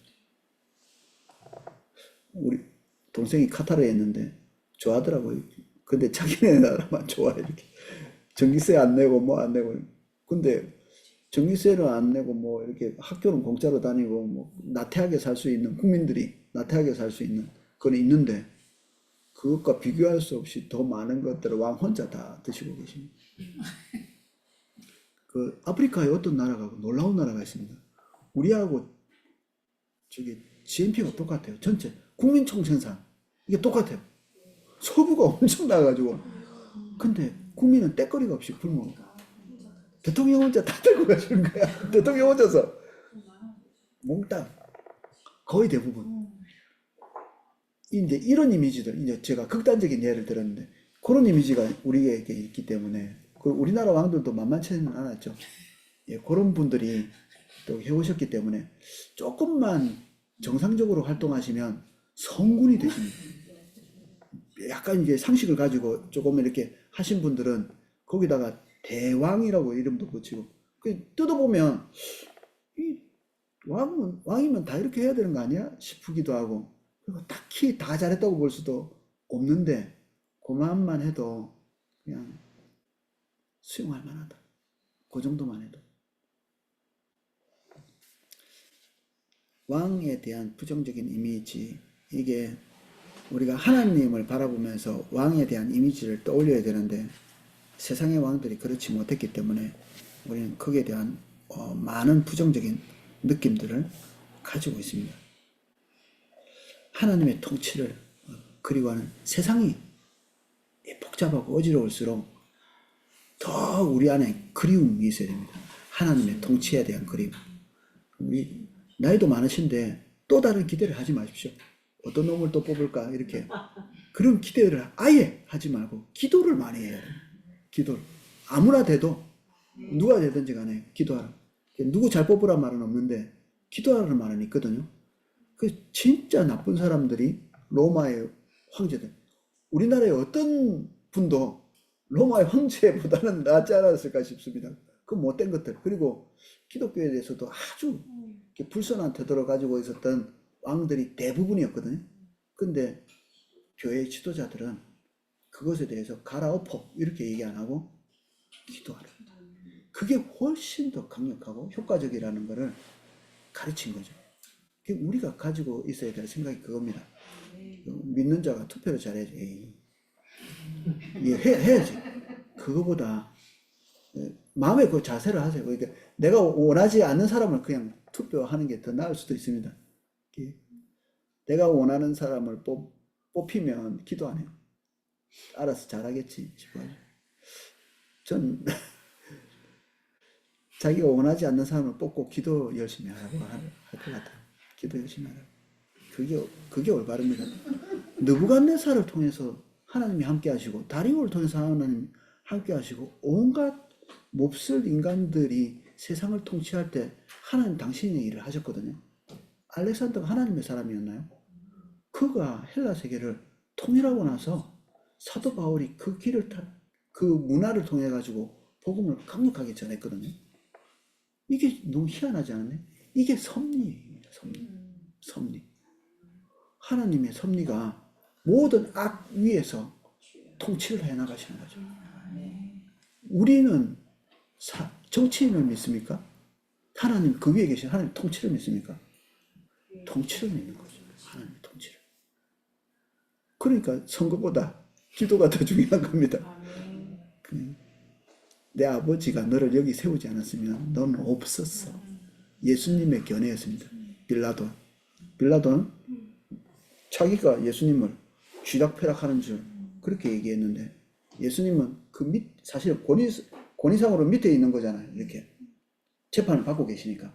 우리 동생이 카타르에 있는데 좋아하더라고요. 근데 자기네 나라만 좋아해. 이렇게 전기세 안 내고 뭐 안 내고. 근데 전기세를 안 내고 뭐 이렇게 학교는 공짜로 다니고 뭐 나태하게 살 수 있는 국민들이 나태하게 살 수 있는 그건 있는데 그것과 비교할 수 없이 더 많은 것들을 왕 혼자 다 드시고 계십니다. 그 아프리카에 어떤 나라가 놀라운 나라가 있습니다. 우리하고 저기 GNP가 똑같아요. 전체 국민 총생산 이게 똑같아요. 소비가 엄청 나가지고 근데 국민은 떼거리가 없이 굶어. 대통령 혼자 다 들고 가시는 거야. 대통령 혼자서 몽땅 거의 대부분. 이제 이런 이미지들 이제 제가 극단적인 예를 들었는데 그런 이미지가 우리에게 있기 때문에 그 우리나라 왕들도 만만치는 않았죠. 예, 그런 분들이 또 해오셨기 때문에 조금만 정상적으로 활동하시면 성군이 되십니다. 약간 이제 상식을 가지고 조금 이렇게 하신 분들은 거기다가 대왕이라고 이름도 붙이고 그 뜯어보면 이 왕이면 다 이렇게 해야 되는 거 아니야 싶기도 하고 그리고 딱히 다 잘했다고 볼 수도 없는데 그만만 해도 그냥 수용할 만하다. 그 정도만 해도. 왕에 대한 부정적인 이미지 이게 우리가 하나님을 바라보면서 왕에 대한 이미지를 떠올려야 되는데 세상의 왕들이 그렇지 못했기 때문에 우리는 거기에 대한 많은 부정적인 느낌들을 가지고 있습니다. 하나님의 통치를 그리워하는 세상이 복잡하고 어지러울수록 더 우리 안에 그리움이 있어야 됩니다. 하나님의 통치에 대한 그리움. 우리 나이도 많으신데 또 다른 기대를 하지 마십시오. 어떤 놈을 또 뽑을까 이렇게 그런 기대를 아예 하지 말고 기도를 많이 해야 돼요. 기도를 아무나 돼도 누가 되든지 간에 기도하라. 누구 잘 뽑으란 말은 없는데 기도하라는 말은 있거든요. 그 진짜 나쁜 사람들이 로마의 황제들 우리나라의 어떤 분도 로마의 황제보다는 낫지 않았을까 싶습니다. 그 못된 것들 그리고 기독교에 대해서도 아주 불선한 태도를 가지고 있었던 왕들이 대부분이었거든요. 근데 교회의 지도자들은 그것에 대해서 갈아엎어 이렇게 얘기 안 하고 기도하라. 그게 훨씬 더 강력하고 효과적이라는 것을 가르친 거죠. 우리가 가지고 있어야 될 생각이 그겁니다. 믿는 자가 투표를 잘해야지. 해야지. 그거보다 마음의 그 자세를 하세요. 그러니까 내가 원하지 않는 사람을 그냥 투표하는 게 더 나을 수도 있습니다. 내가 원하는 사람을 뽑히면 기도 안 해요. 알아서 잘하겠지 싶어요. 전 자기가 원하지 않는 사람을 뽑고 기도 열심히 하라고 할 것 같아요. 기도 열심히 하라고. 그게 올바릅니다. 느부갓네살을 통해서 하나님이 함께 하시고 다리오를 통해서 하나님이 함께 하시고 온갖 몹쓸 인간들이 세상을 통치할 때 하나님 당신의 일을 하셨거든요. 알렉산더가 하나님의 사람이었나요? 그가 헬라 세계를 통일하고 나서 사도 바울이 그 그 문화를 통해 가지고 복음을 강력하게 전했거든요. 이게 너무 희한하지 않았네? 이게 섭리예요. 섭리. 하나님의 섭리가 모든 악 위에서 통치를 해 나가시는 거죠. 우리는 정치인을 믿습니까? 하나님 그 위에 계신 하나님 통치를 믿습니까? 통치를 믿는 거죠. 하나님의 통치를. 그러니까 선거보다 기도가 더 중요한 겁니다. 내 아버지가 너를 여기 세우지 않았으면 너는 없었어. 예수님의 견해였습니다. 빌라도는 자기가 예수님을 쥐락펴락하는 줄 그렇게 얘기했는데 예수님은 사실 권위상으로 밑에 있는 거잖아요. 이렇게 재판을 받고 계시니까.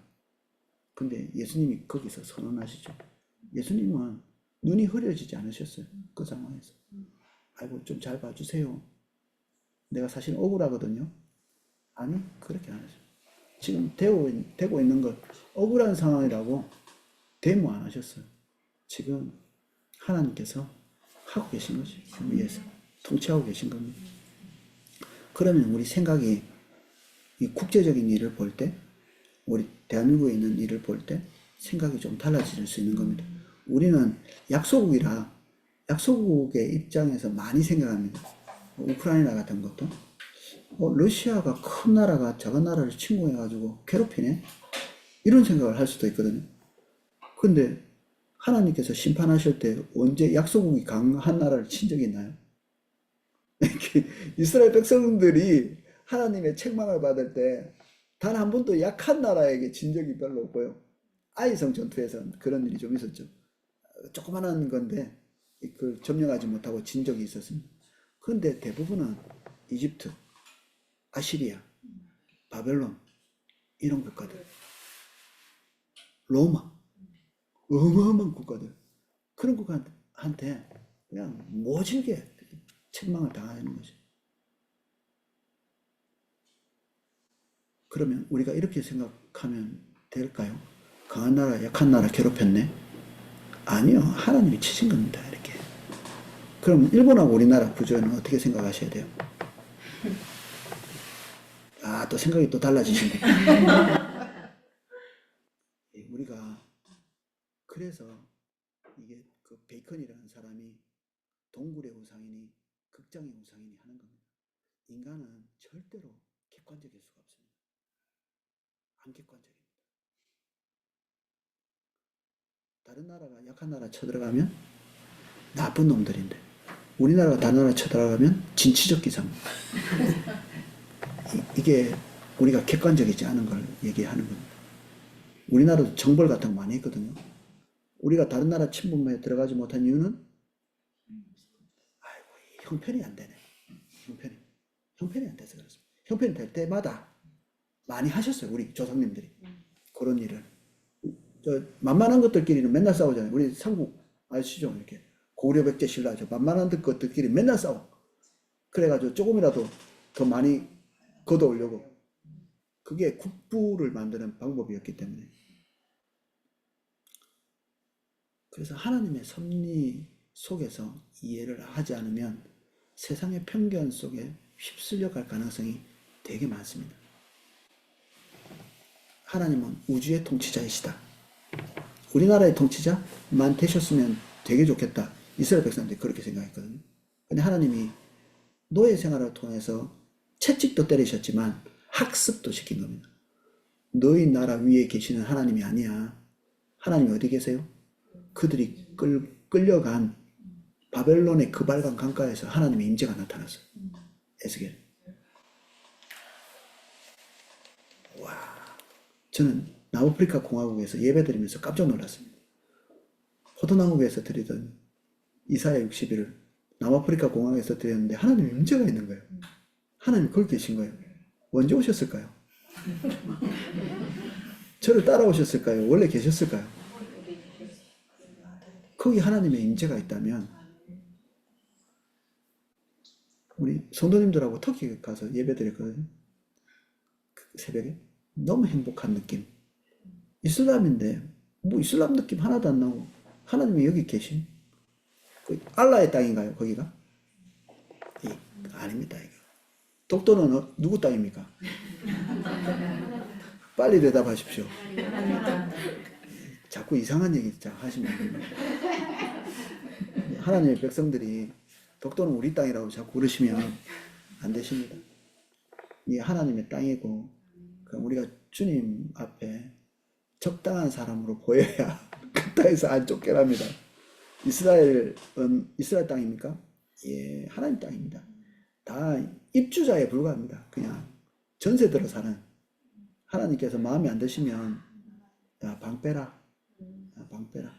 근데 예수님이 거기서 선언하시죠. 예수님은 눈이 흐려지지 않으셨어요. 그 상황에서. 아이고 좀 잘 봐주세요. 내가 사실 억울하거든요. 아니 그렇게 안 하셨어요. 지금 되고 있는 것 억울한 상황이라고 데모 안 하셨어요. 지금 하나님께서 하고 계신 거죠. 그 위에서 통치하고 계신 겁니다. 그러면 우리 생각이 이 국제적인 일을 볼 때, 우리 대한민국에 있는 일을 볼 때 생각이 좀 달라질 수 있는 겁니다. 우리는 약소국이라 약소국의 입장에서 많이 생각합니다. 우크라이나 같은 것도 러시아가 큰 나라가 작은 나라를 침공해가지고 괴롭히네? 이런 생각을 할 수도 있거든요. 근데 하나님께서 심판하실 때 언제 약소국이 강한 나라를 친 적이 있나요? 이스라엘 백성들이 하나님의 책망을 받을 때 단 한 번도 약한 나라에게 진 적이 별로 없고요. 아이성 전투에서 그런 일이 좀 있었죠. 조그만한 건데 그걸 점령하지 못하고 진 적이 있었습니다. 그런데 대부분은 이집트, 아시리아, 바벨론 이런 국가들, 로마, 어마어마한 국가들, 그런 국가한테 그냥 모질게 책망을 당하는 거죠. 그러면 우리가 이렇게 생각하면 될까요? 강한 나라, 약한 나라 괴롭혔네? 아니요. 하나님이 치신 겁니다. 이렇게. 그럼 일본하고 우리나라 구조는 어떻게 생각하셔야 돼요? 아, 또 생각이 또 달라지신다. 우리가 그래서 이게 그 베이컨이라는 사람이 동굴의 우상이니 극장의 우상이니 하는 겁니다. 인간은 절대로 객관적일 수가 없습니다. 안 객관적입니다. 다른 나라가 약한 나라 쳐들어가면 나쁜 놈들인데 우리나라가 다른 나라 쳐들어가면 진취적 기사입니다. 이게 우리가 객관적이지 않은 걸 얘기하는 겁니다. 우리나라도 정벌 같은 거 많이 했거든요. 우리가 다른 나라 침범에 들어가지 못한 이유는 아이고 형편이 안 되네. 형편이 안 돼서 그렇습니다. 형편이 될 때마다 많이 하셨어요. 우리 조상님들이 그런 일을. 만만한 것들끼리는 맨날 싸우잖아요. 우리 삼국 아시죠? 이렇게 고려 백제 신라죠. 만만한 것들끼리 맨날 싸워. 그래가지고 조금이라도 더 많이 걷어오려고. 그게 국부를 만드는 방법이었기 때문에. 그래서 하나님의 섭리 속에서 이해를 하지 않으면 세상의 편견 속에 휩쓸려 갈 가능성이 되게 많습니다. 하나님은 우주의 통치자이시다. 우리나라의 통치자만 되셨으면 되게 좋겠다. 이스라엘 백성들이 그렇게 생각했거든요. 근데 하나님이 노예 생활을 통해서 채찍도 때리셨지만 학습도 시킨 겁니다. 너희 나라 위에 계시는 하나님이 아니야. 하나님이 어디 계세요? 그들이 끌려간 바벨론의 그발강 강가에서 하나님의 임재가 나타났어요. 에스겔. 와, 저는 남아프리카 공화국에서 예배드리면서 깜짝 놀랐습니다. 포도나무에서 드리던 이사야 60일을 남아프리카 공항에서 드렸는데 하나님의 임재가 있는 거예요. 하나님 거기 계신 거예요. 언제 오셨을까요? 저를 따라오셨을까요? 원래 계셨을까요? 거기 하나님의 임재가 있다면 우리 성도님들하고 터키 가서 예배드렸거든요. 새벽에 너무 행복한 느낌. 이슬람인데 뭐 이슬람 느낌 하나도 안 나고 하나님이 여기 계신 그 알라의 땅인가요? 거기가? 아닙니다. 이거. 독도는 누구 땅입니까? 빨리 대답하십시오. 자꾸 이상한 얘기 하시면 안 됩니다. 하나님의 백성들이 독도는 우리 땅이라고 자꾸 그러시면 안 되십니다. 이 하나님의 땅이고, 그럼 우리가 주님 앞에 적당한 사람으로 보여야 그 땅에서 안 쫓겨납니다. 이스라엘 땅입니까? 예, 하나님 땅입니다. 다 입주자에 불과합니다. 그냥 전세 들어 사는. 하나님께서 마음에 안 드시면 야, 방 빼라. 야, 방 빼라.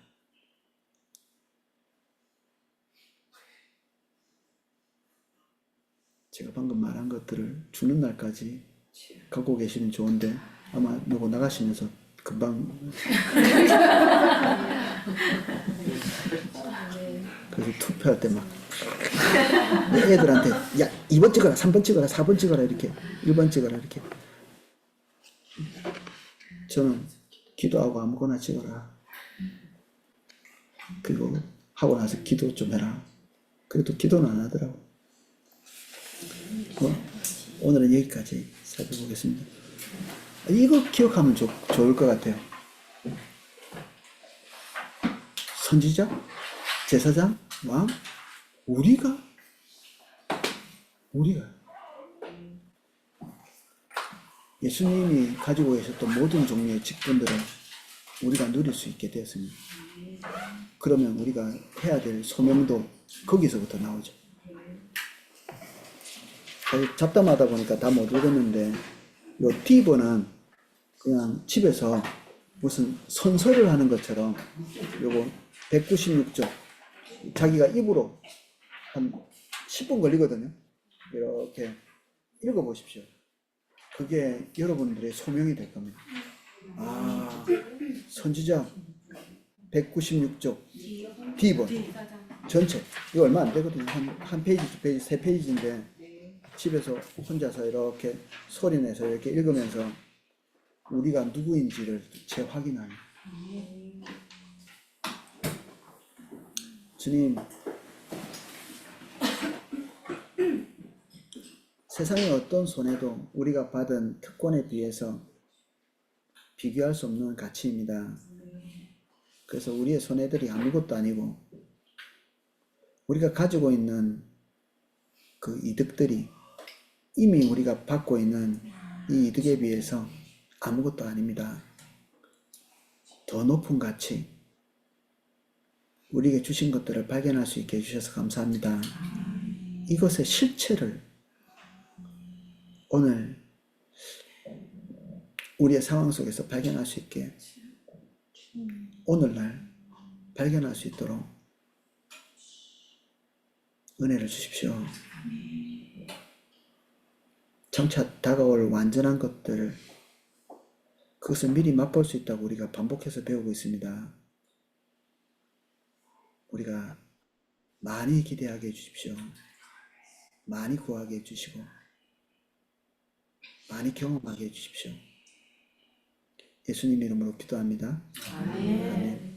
제가 방금 말한 것들을 주는 날까지 갖고 계시면 좋은데 아마 누구 나가시면서 금방 그래서 투표할 때 막 애들한테 야 2번 찍어라 3번 찍어라 4번 찍어라 이렇게 1번 찍어라 이렇게. 저는 기도하고 아무거나 찍어라. 그리고 하고 나서 기도 좀 해라. 그래도 기도는 안 하더라고. 오늘은 여기까지 살펴보겠습니다. 이거 기억하면 좋을 것 같아요. 선지자, 제사장, 왕, 우리가 예수님이 가지고 계셨던 모든 종류의 직분들을 우리가 누릴 수 있게 되었습니다. 그러면 우리가 해야 될 소명도 거기서부터 나오죠. 잡담하다 보니까 다 못 읽었는데 요 D번은 그냥 집에서 무슨 선서를 하는 것처럼 요거 196쪽 자기가 입으로 한 10분 걸리거든요. 이렇게 읽어보십시오. 그게 여러분들의 소명이 될 겁니다. 아, 선지자 196쪽 D번 전체 이거 얼마 안 되거든요. 한 페이지, 두 페이지, 세 페이지인데 집에서 혼자서 이렇게 소리내서 이렇게 읽으면서 우리가 누구인지를 재확인하는. 주님, 세상의 어떤 손해도 우리가 받은 특권에 비해서 비교할 수 없는 가치입니다. 그래서 우리의 손해들이 아무것도 아니고 우리가 가지고 있는 그 이득들이 이미 우리가 받고 있는 이 이득에 비해서 아무것도 아닙니다. 더 높은 가치, 우리에게 주신 것들을 발견할 수 있게 해주셔서 감사합니다. 이것의 실체를 오늘 우리의 상황 속에서 발견할 수 있게 오늘날 발견할 수 있도록 은혜를 주십시오. 점차 다가올 완전한 것들을 그것을 미리 맛볼 수 있다고 우리가 반복해서 배우고 있습니다. 우리가 많이 기대하게 해주십시오. 많이 구하게 해주시고 많이 경험하게 해주십시오. 예수님 이름으로 기도합니다. 아멘.